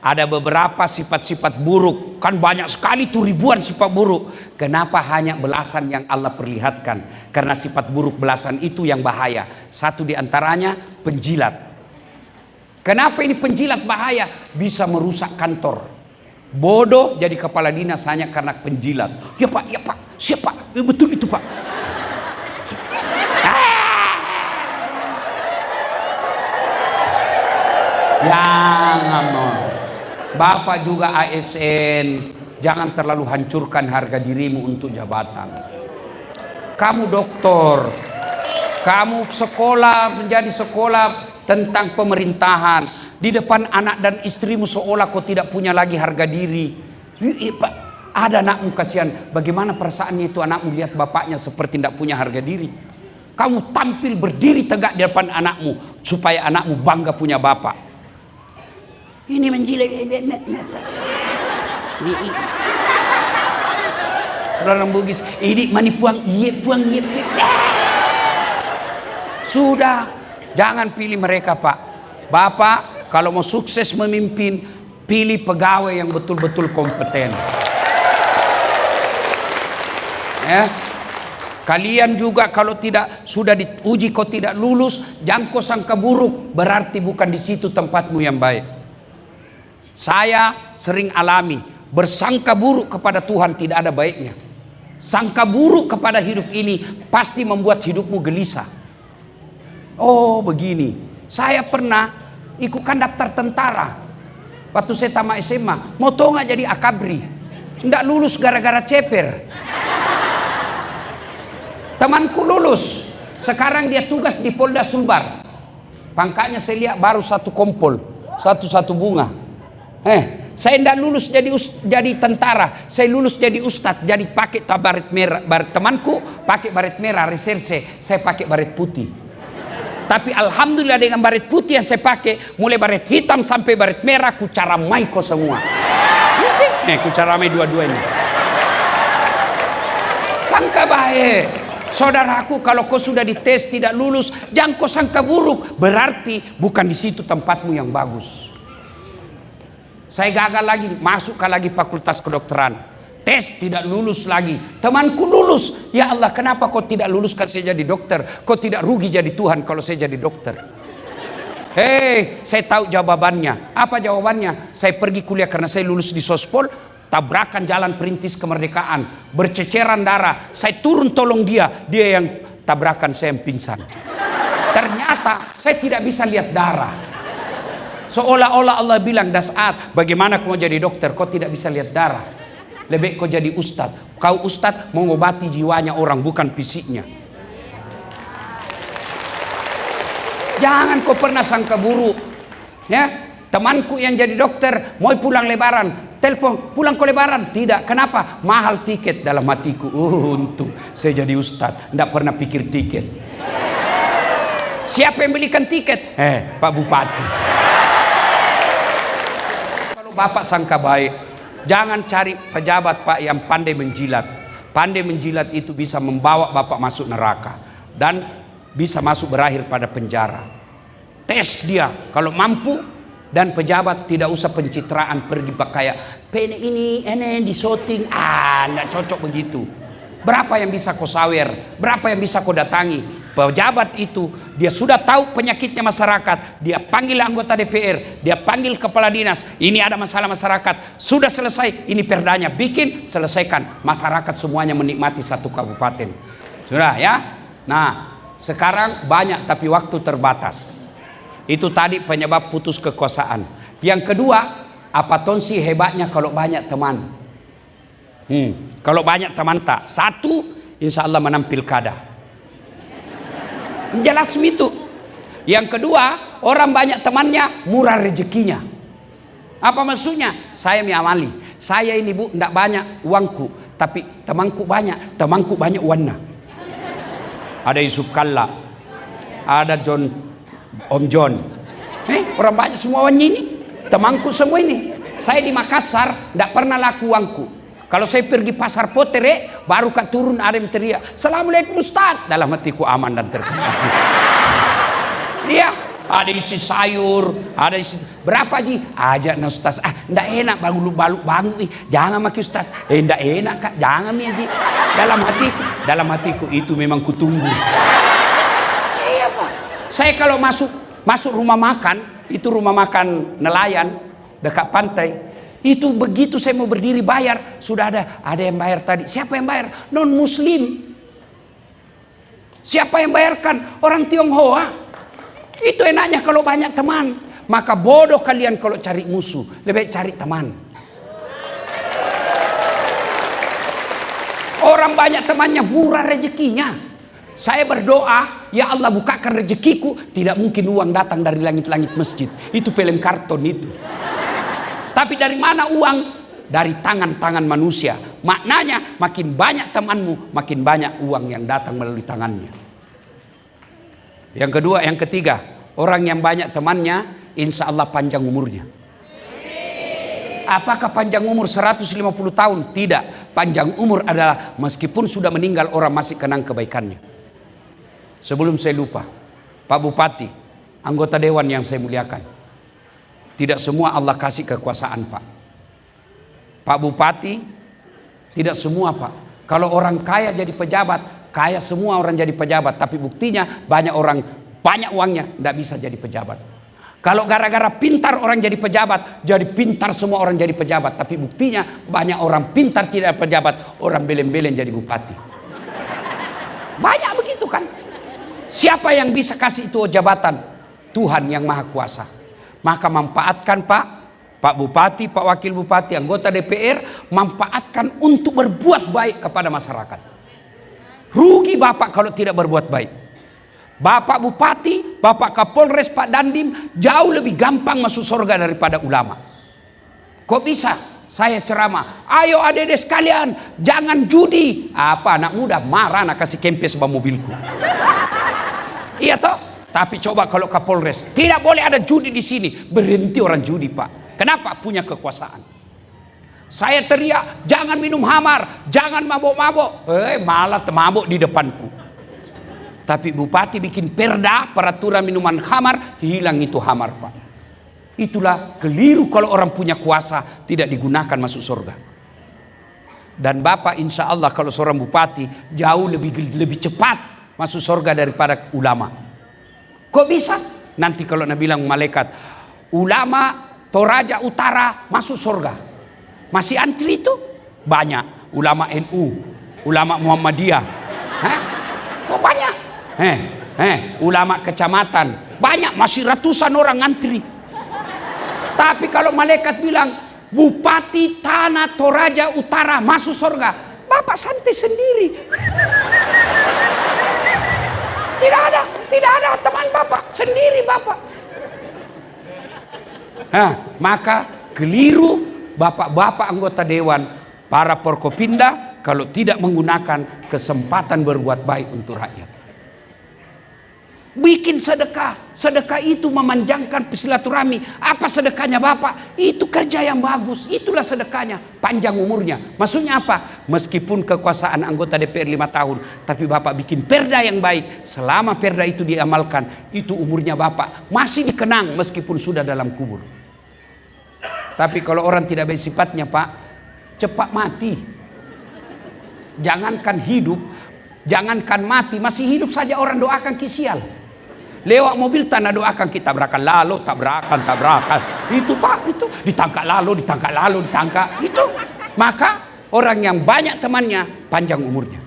ada beberapa sifat-sifat buruk. Kan banyak sekali tuh, ribuan sifat buruk. Kenapa hanya belasan yang Allah perlihatkan? Karena sifat buruk belasan itu yang bahaya. Satu di antaranya penjilat. Kenapa ini penjilat bahaya? Bisa merusak kantor. Bodoh jadi kepala dinas hanya karena penjilat. Ya Pak, siapa? Ya, betul itu Pak. Jangan mau. Bapak juga ASN, jangan terlalu hancurkan harga dirimu untuk jabatan. Kamu doktor, kamu sekolah menjadi sekolah tentang pemerintahan. Di depan anak dan istrimu seolah kau tidak punya lagi harga diri. Pak, ada anakmu, kasihan. Bagaimana perasaannya itu anakmu lihat bapaknya seperti tidak punya harga diri. Kamu tampil berdiri tegak di depan anakmu supaya anakmu bangga punya bapak. Ini menjilat. Orang Bugis, ini mani puang iya. Sudah, jangan pilih mereka Pak. Bapak kalau mau sukses memimpin, pilih pegawai yang betul-betul kompeten. Ya. Kalian juga kalau tidak sudah diuji kau tidak lulus, jangan kau sangka buruk, berarti bukan di situ tempatmu yang baik. Saya sering alami bersangka buruk kepada Tuhan tidak ada baiknya. Sangka buruk kepada hidup ini pasti membuat hidupmu gelisah. Oh begini, saya pernah ikutkan daftar tentara waktu saya tamat SMA. Mau tau nggak jadi akabri? Nggak lulus gara-gara ceper. Temanku lulus, sekarang dia tugas di Polda Sulbar. Pangkatnya saya lihat baru 1 kompol, satu bunga. Saya tidak lulus jadi tentara, saya lulus jadi ustadz, jadi pakai baret merah. Temanku pakai baret merah reserse, saya pakai baret putih. Tapi alhamdulillah dengan baret putih yang saya pakai, mulai baret hitam sampai baret merah, ku caramai kau semua. Ku caramai dua-duanya. Sangka baik. Saudaraku, kalau kau sudah dites tidak lulus, jangan kau sangka buruk. Berarti bukan di situ tempatmu yang bagus. Saya gagal lagi, masuk lagi fakultas kedokteran. Tes tidak lulus lagi. Temanku lulus. Ya Allah, kenapa kau tidak luluskan saya jadi dokter? Kau tidak rugi jadi Tuhan kalau saya jadi dokter? Saya tahu jawabannya. Apa jawabannya? Saya pergi kuliah karena saya lulus di Sospol. Tabrakan jalan perintis kemerdekaan, berceceran darah. Saya turun tolong dia yang tabrakan, saya yang pingsan. Ternyata saya tidak bisa lihat darah. Seolah-olah Allah bilang, Das'at, bagaimana kau mau jadi dokter? Kau tidak bisa lihat darah. Lebih kau jadi ustadz. Kau ustadz mengobati jiwanya orang, bukan fisiknya. Jangan kau pernah sangka buruk. Ya, Temanku yang jadi dokter mau pulang lebaran, telepon, pulang ke lebaran. Tidak, kenapa? Mahal tiket. Dalam hatiku, untung saya jadi ustadz, tidak pernah pikir tiket. Siapa yang belikan tiket? Pak Bupati. Kalau Bapak sangka baik, jangan cari pejabat Pak yang pandai menjilat. Pandai menjilat itu bisa membawa Bapak masuk neraka dan bisa masuk berakhir pada penjara. Tes dia, kalau mampu. Dan pejabat tidak usah pencitraan, pergi kayak pendek ini di shooting, nggak cocok begitu. Berapa yang bisa kau sawer, berapa yang bisa kau datangi? Pejabat itu dia sudah tahu penyakitnya masyarakat, dia panggil anggota DPR, dia panggil kepala dinas, ini ada masalah masyarakat, sudah selesai, ini perdanya, bikin, selesaikan, masyarakat semuanya menikmati satu kabupaten. Sudah ya. Nah, sekarang banyak tapi waktu terbatas. Itu tadi penyebab putus kekuasaan. Yang kedua, apa tonsi hebatnya kalau banyak teman? Kalau banyak teman tak? Satu, insya Allah menang pilkada. Jelas itu. Yang kedua, orang banyak temannya murah rezekinya. Apa maksudnya? Saya miamali. Saya ini Bu, tidak banyak uangku, tapi temanku banyak warna. Ada Yusuf Kalla, ada Om John, orang banyak semua wanita ini, temanku semua ini. Saya di Makassar, tidak pernah laku uangku. Kalau saya pergi pasar Potere, baru kak turun ada yang teriak, Assalamualaikum Ustaz. Dalam hatiku aman dan terkenal. Dia ada isi sayur, ada isi berapa ji? Ajak na Ustaz. Tidak enak balu bangun. Jangan maki Ustaz. Tidak enak kak, jangan nih ji. Dalam hatiku itu memang kutunggu. Saya kalau masuk rumah makan, itu rumah makan nelayan dekat pantai, itu begitu saya mau berdiri bayar, sudah ada yang bayar tadi. Siapa yang bayar? Non muslim. Siapa yang bayarkan? Orang Tionghoa. Itu enaknya kalau banyak teman. Maka bodoh kalian kalau cari musuh, lebih baik cari teman. Orang banyak temannya murah rezekinya. Saya berdoa, ya Allah bukakan rezekiku, tidak mungkin uang datang dari langit-langit masjid. Itu film karton itu. Tapi dari mana uang? Dari tangan-tangan manusia. Maknanya makin banyak temanmu, makin banyak uang yang datang melalui tangannya. Yang kedua, yang ketiga, orang yang banyak temannya, insya Allah panjang umurnya. Apakah panjang umur 150 tahun? Tidak. Panjang umur adalah meskipun sudah meninggal orang masih kenang kebaikannya. Sebelum saya lupa, Pak Bupati, anggota dewan yang saya muliakan, tidak semua Allah kasih kekuasaan Pak. Pak Bupati, tidak semua Pak. Kalau orang kaya jadi pejabat, kaya semua orang jadi pejabat. Tapi buktinya banyak orang, banyak uangnya, tidak bisa jadi pejabat. Kalau gara-gara pintar orang jadi pejabat, jadi pintar semua orang jadi pejabat. Tapi buktinya banyak orang pintar tidak pejabat, orang belen-belen jadi bupati. Banyak begitu kan. Siapa yang bisa kasih itu jabatan? Tuhan yang Maha Kuasa. Maka manfaatkan Pak Bupati, Pak Wakil Bupati, anggota DPR, manfaatkan untuk berbuat baik kepada masyarakat. Rugi Bapak kalau tidak berbuat baik. Bapak Bupati, Bapak Kapolres, Pak Dandim jauh lebih gampang masuk surga daripada ulama. Kok bisa? Saya ceramah, ayo adik-adik sekalian, jangan judi. Apa anak muda marah, nak kasih kempes bawa mobilku. Iya toh? Tapi coba kalau Kapolres, tidak boleh ada judi di sini, berhenti orang judi Pak. Kenapa? Punya kekuasaan. Saya teriak, jangan minum hamar, jangan mabok-mabok. Malah mabok di depanku. Tapi Bupati bikin perda, peraturan minuman hamar, hilang itu hamar Pak. Itulah keliru kalau orang punya kuasa tidak digunakan masuk surga. Dan Bapak insya Allah kalau seorang Bupati jauh lebih cepat masuk surga daripada ulama. Kok bisa? Nanti kalau Nabi bilang malaikat, ulama Toraja Utara masuk surga. Masih antri itu? Banyak. Ulama NU, ulama Muhammadiyah. Kok banyak? Ulama kecamatan. Banyak, masih ratusan orang antri. Tapi kalau malaikat bilang, Bupati Tanah Toraja Utara masuk surga, Bapak santai sendiri. Tidak ada teman Bapak, sendiri Bapak. Maka keliru bapak-bapak anggota dewan, para Forkopimda kalau tidak menggunakan kesempatan berbuat baik untuk rakyat. Bikin sedekah. Sedekah itu memanjangkan silaturahmi. Apa sedekahnya Bapak? Itu kerja yang bagus. Itulah sedekahnya. Panjang umurnya. Maksudnya apa? Meskipun kekuasaan anggota DPR 5 tahun, tapi Bapak bikin perda yang baik. Selama perda itu diamalkan, itu umurnya Bapak masih dikenang meskipun sudah dalam kubur. Tapi kalau orang tidak baik sifatnya, Pak, cepat mati. Jangankan hidup, jangankan mati, masih hidup saja orang doakan kisial. Lewat mobil tanah doakan kita tabrakan lalu, tabrakan. Itu Pak, itu ditangkap lalu, ditangkap. Itu. Maka orang yang banyak temannya panjang umurnya.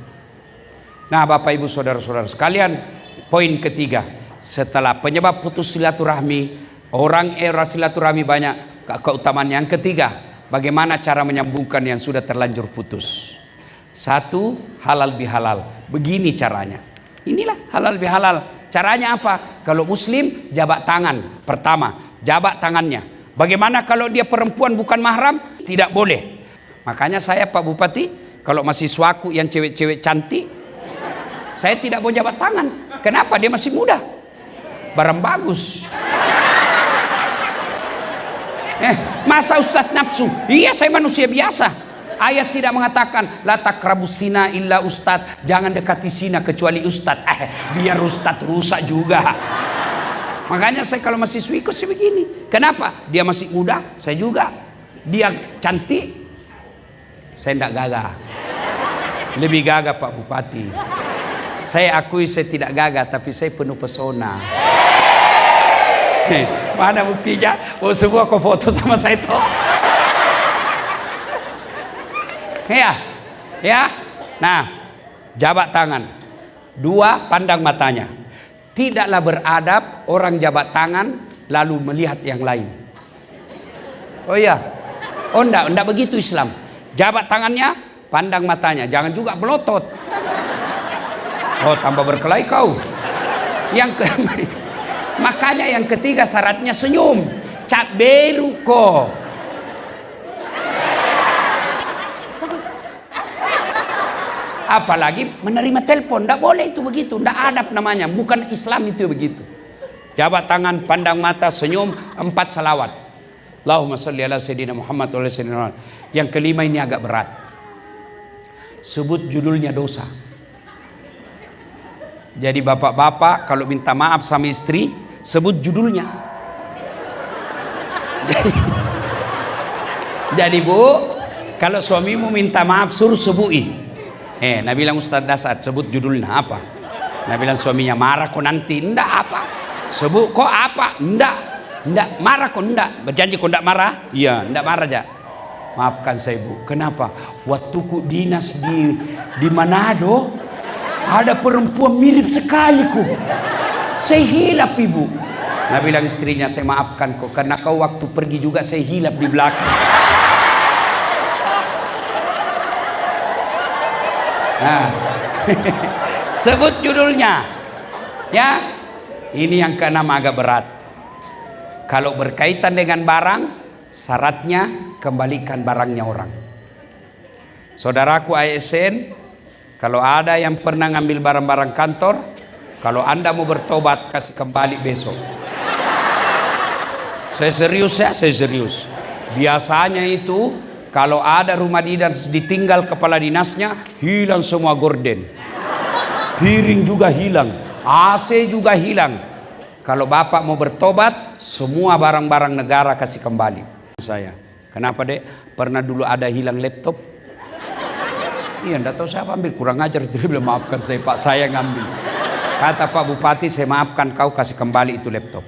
Nah, Bapak Ibu saudara-saudara sekalian, poin ketiga, setelah penyebab putus silaturahmi, orang era silaturahmi banyak keutamaan. Yang ketiga, bagaimana cara menyambungkan yang sudah terlanjur putus. Satu, halal bihalal. Begini caranya. Inilah halal bihalal. Caranya apa? Kalau muslim, jabat tangan. Pertama, jabat tangannya. Bagaimana kalau dia perempuan bukan mahram? Tidak boleh. Makanya saya Pak Bupati, kalau masih swaku yang cewek-cewek cantik, saya tidak mau jabat tangan. Kenapa? Dia masih muda. Barang bagus. Masa Ustadz nafsu? Iya, saya manusia biasa. Ayat tidak mengatakan la taqrabus zina illa ustadz, jangan dekati zina kecuali ustadz. Biar ustadz rusak juga. Makanya saya kalau masih ikut sih begini. Kenapa? Dia masih muda, saya juga. Dia cantik, saya tidak gagah. Lebih gagah Pak Bupati. Saya akui saya tidak gagah, tapi saya penuh pesona. Mana buktinya? Oh, semua kau foto sama saya toh. Ya. Nah, jabat tangan. Dua, pandang matanya. Tidaklah beradab orang jabat tangan lalu melihat yang lain. Oh iya. Oh enggak begitu Islam. Jabat tangannya, pandang matanya, jangan juga melotot. Oh, tambah berkelahi kau. Makanya yang ketiga syaratnya senyum. Cap beru kok. Apalagi menerima telepon, tidak boleh itu begitu, tidak adab namanya, bukan Islam itu begitu. Jabat tangan, pandang mata, senyum, 4 salawat. Allahumma salli ala sayyidina Muhammad wa ala sayyidina Muhammad. Yang kelima ini agak berat. Sebut judulnya dosa. Jadi bapak-bapak kalau minta maaf sama istri, sebut judulnya. Jadi Bu, kalau suamimu minta maaf suruh sebutin. Nah bilang Ustadz Dasat, sebut judulnya apa? Nah bilang suaminya, marah kok nanti. Enggak apa? Sebut kok apa? Enggak marah kok enggak? Berjanji kok enggak marah? Iya, enggak marah aja. Maafkan saya Bu. Kenapa? Waktu ku dinas di Manado, ada perempuan mirip sekali ku. Saya hilap Ibu. Nah bilang istrinya, saya maafkan kok, karena kau waktu pergi juga saya hilap di belakang. Nah, sebut judulnya. Ya, ini yang keenam agak berat. Kalau berkaitan dengan barang, syaratnya kembalikan barangnya orang. Saudaraku ASN, kalau ada yang pernah ngambil barang-barang kantor, kalau Anda mau bertobat, kasih kembali besok. Saya serius ya, saya serius. Biasanya itu kalau ada rumah dinas ditinggal kepala dinasnya, hilang semua gorden. Piring juga hilang, AC juga hilang. Kalau Bapak mau bertobat, semua barang-barang negara kasih kembali. Saya, kenapa Dek? Pernah dulu ada hilang laptop? Iya, enggak tahu siapa ambil, kurang ajar. Dia bilang, maafkan saya Pak, saya ngambil. Kata Pak Bupati, saya maafkan kau, kasih kembali itu laptop.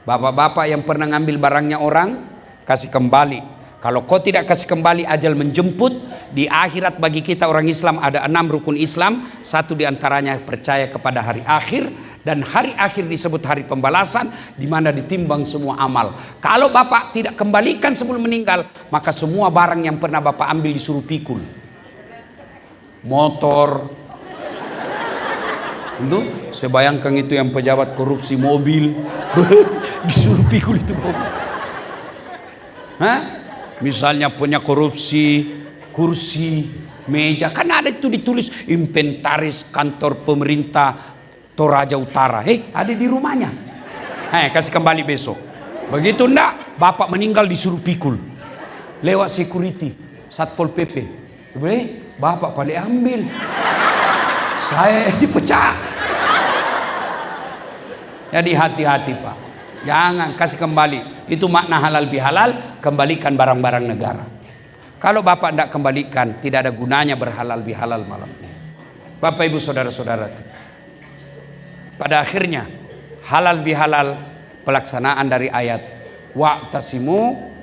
Bapak-bapak yang pernah ngambil barangnya orang, kasih kembali. Kalau kau tidak kasih kembali, ajal menjemput. Di akhirat bagi kita orang Islam ada 6 rukun Islam. 1 diantaranya percaya kepada hari akhir. Dan hari akhir disebut hari pembalasan, di mana ditimbang semua amal. Kalau Bapak tidak kembalikan sebelum meninggal, maka semua barang yang pernah Bapak ambil disuruh pikul. Motor. Itu saya bayangkan itu yang pejabat korupsi mobil. Disuruh pikul itu mobil. Hah? Misalnya punya korupsi, kursi, meja, kan ada itu ditulis inventaris kantor pemerintah Toraja Utara. Ada di rumahnya. Kasih kembali besok. Begitu enggak, bapak meninggal disuruh pikul. Lewat security, Satpol PP. Boleh, bapak boleh ambil. Saya dipecah. Jadi hati-hati Pak. Jangan kasih kembali. Itu makna halal bihalal, kembalikan barang-barang negara. Kalau bapak tidak kembalikan, tidak ada gunanya berhalal bihalal malam ini. Bapak ibu saudara-saudara, pada akhirnya halal bihalal pelaksanaan dari ayat wa'tasimu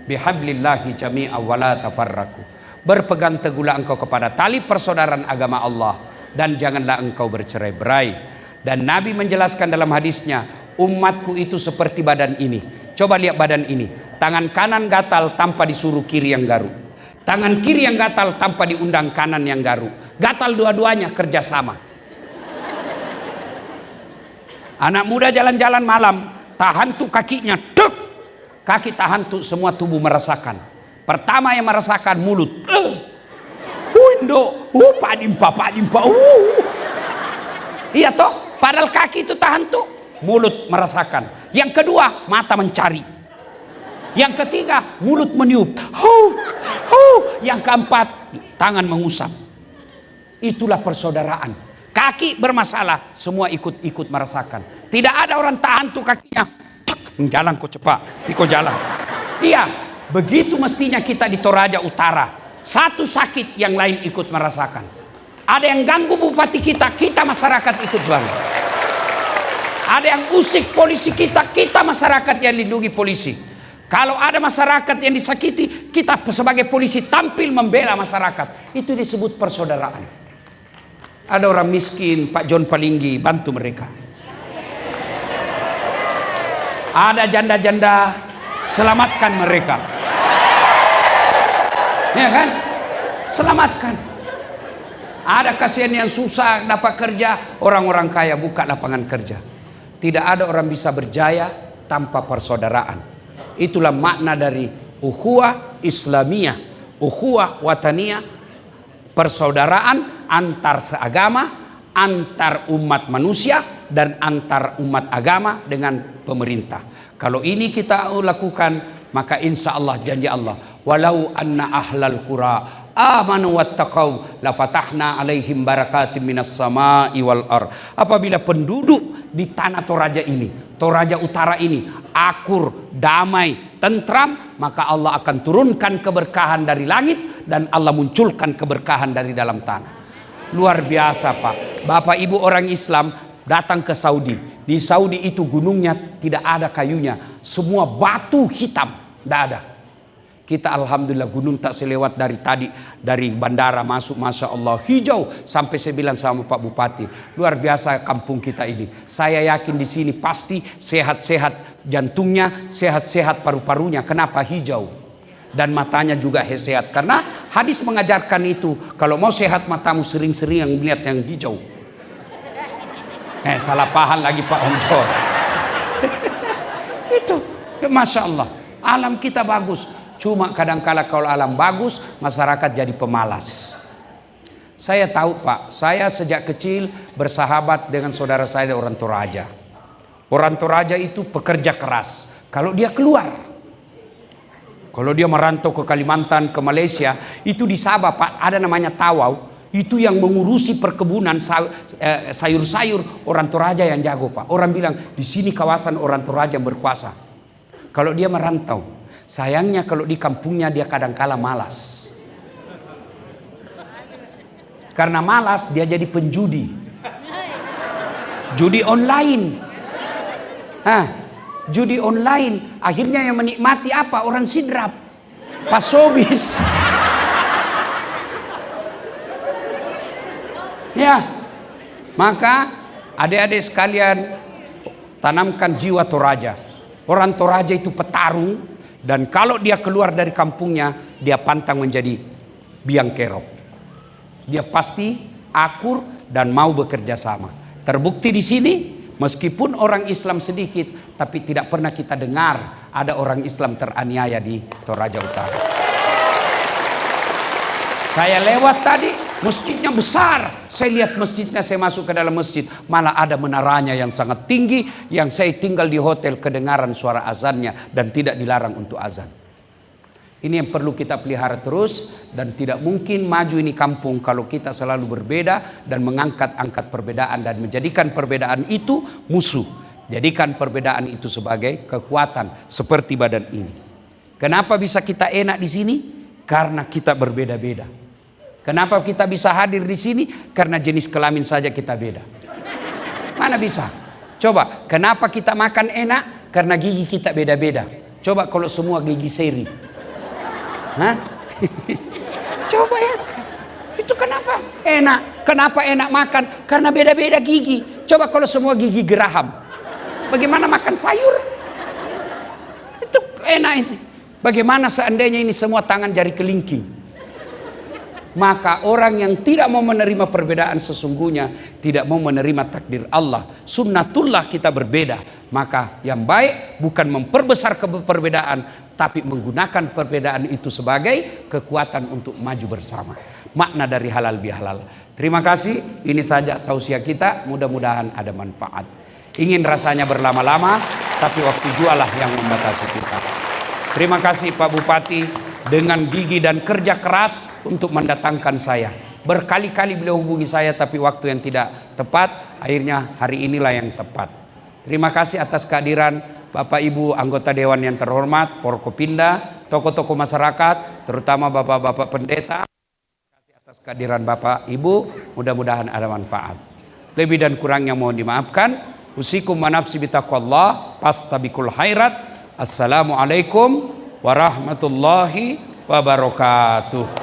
bihablillahi jami'a wala tafarraku. Berpegang teguhlah engkau kepada tali persaudaraan agama Allah dan janganlah engkau bercerai-berai. Dan Nabi menjelaskan dalam hadisnya, umatku itu seperti badan ini. Coba lihat badan ini. Tangan kanan gatal tanpa disuruh kiri yang garuk. Tangan kiri yang gatal tanpa diundang kanan yang garuk. Gatal dua-duanya kerjasama. Anak muda jalan-jalan malam, tahan tuh kakinya, tuk. Kaki tahan tuh, semua tubuh merasakan. Pertama yang merasakan mulut. Indo, padimpa. Iya toh, padahal kaki itu tahan tuh, mulut merasakan. Yang kedua, mata mencari. Yang ketiga, mulut meniup. Yang keempat, tangan mengusap. Itulah persaudaraan. Kaki bermasalah, semua ikut merasakan. Tidak ada orang tahan tuh kakinya. Jalan kok cepat, kok jalan. Iya, begitu mestinya kita di Toraja Utara. Satu sakit, yang lain ikut merasakan. Ada yang ganggu bupati kita masyarakat ikut bantu. Ada yang usik polisi kita masyarakat yang lindungi polisi. Kalau ada masyarakat yang disakiti, kita sebagai polisi tampil membela masyarakat. Itu disebut persaudaraan. Ada orang miskin, Pak John Palinggi bantu mereka. Ada janda-janda, selamatkan mereka. Ya kan? Selamatkan. Ada kasihan yang susah dapat kerja, orang-orang kaya buka lapangan kerja. Tidak ada orang bisa berjaya tanpa persaudaraan. Itulah makna dari ukhuwah Islamiyah, ukhuwah wataniyah, persaudaraan antar seagama, antar umat manusia, dan antar umat agama dengan pemerintah. Kalau ini kita lakukan, maka insya Allah janji Allah, walau anna ahlal qura amanu wattaqau lafatahna alaihim barakatim minas sama'i wal ar. Apabila penduduk di tanah Toraja ini, Toraja Utara ini akur, damai, tentram, maka Allah akan turunkan keberkahan dari langit dan Allah munculkan keberkahan dari dalam tanah. Luar biasa Pak. Bapak Ibu orang Islam datang ke Saudi. Di Saudi itu gunungnya tidak ada kayunya, semua batu hitam, tidak ada. Kita alhamdulillah gunung tak selewat dari tadi, dari bandara masuk, masya Allah hijau. Sampai saya bilang sama Pak Bupati, luar biasa kampung kita ini. Saya yakin di sini pasti sehat-sehat jantungnya, sehat-sehat paru-parunya. Kenapa? Hijau. Dan matanya juga sehat. Karena hadis mengajarkan itu. Kalau mau sehat matamu sering-sering yang melihat yang hijau. Salah paham lagi Pak Ontor. Itu, masya Allah. Alam kita bagus. Cuma kadang-kala kalau alam bagus, masyarakat jadi pemalas. Saya tahu Pak, saya sejak kecil bersahabat dengan saudara saya orang Toraja. Orang Toraja itu pekerja keras. Kalau dia keluar, kalau dia merantau ke Kalimantan, ke Malaysia, itu di Sabah Pak, ada namanya tawau. Itu yang mengurusi perkebunan sayur-sayur, orang Toraja yang jago Pak. Orang bilang di sini kawasan orang Toraja berkuasa. Kalau dia merantau, sayangnya kalau di kampungnya dia kadang-kala malas. Karena malas dia jadi penjudi. Judi online. Judi online. Akhirnya yang menikmati apa? Orang sidrap. Pasobis. Ya. Maka adik-adik sekalian, tanamkan jiwa Toraja. Orang Toraja itu petarung. Dan kalau dia keluar dari kampungnya, dia pantang menjadi biang kerok. Dia pasti akur dan mau bekerja sama. Terbukti di sini, meskipun orang Islam sedikit, tapi tidak pernah kita dengar ada orang Islam teraniaya di Toraja Utara. Saya lewat tadi, masjidnya besar. Saya lihat masjidnya, saya masuk ke dalam masjid, malah ada menaranya yang sangat tinggi, yang saya tinggal di hotel kedengaran suara azannya dan tidak dilarang untuk azan. Ini yang perlu kita pelihara terus, dan tidak mungkin maju ini kampung kalau kita selalu berbeda dan mengangkat-angkat perbedaan dan menjadikan perbedaan itu musuh. Jadikan perbedaan itu sebagai kekuatan seperti badan ini. Kenapa bisa kita enak di sini? Karena kita berbeda-beda. Kenapa kita bisa hadir di sini? Karena jenis kelamin saja kita beda. Mana bisa? Coba, kenapa kita makan enak? Karena gigi kita beda-beda. Coba kalau semua gigi seri. Hah? Coba ya. Itu kenapa enak? Kenapa enak makan? Karena beda-beda gigi. Coba kalau semua gigi geraham. Bagaimana makan sayur? Itu enak ini. Bagaimana seandainya ini semua tangan jari kelingking? Maka orang yang tidak mau menerima perbedaan sesungguhnya tidak mau menerima takdir Allah. Sunnatullah kita berbeda. Maka yang baik bukan memperbesar perbedaan, tapi menggunakan perbedaan itu sebagai kekuatan untuk maju bersama. Makna dari halal bihalal. Terima kasih. Ini saja tausiah kita. Mudah-mudahan ada manfaat. Ingin rasanya berlama-lama, tapi waktu jualah yang membatasi kita. Terima kasih Pak Bupati. Dengan gigi dan kerja keras untuk mendatangkan saya. Berkali-kali beliau hubungi saya, tapi waktu yang tidak tepat. Akhirnya hari inilah yang tepat. Terima kasih atas kehadiran Bapak Ibu anggota Dewan yang terhormat, Forkopimda, tokoh-tokoh masyarakat, terutama Bapak-Bapak pendeta. Terima kasih atas kehadiran Bapak Ibu. Mudah-mudahan ada manfaat. Lebih dan kurangnya mohon dimaafkan. Usikum wa nafsi bitaqwallah, fastabiqul khairat. Assalamualaikum warahmatullahi wabarakatuh.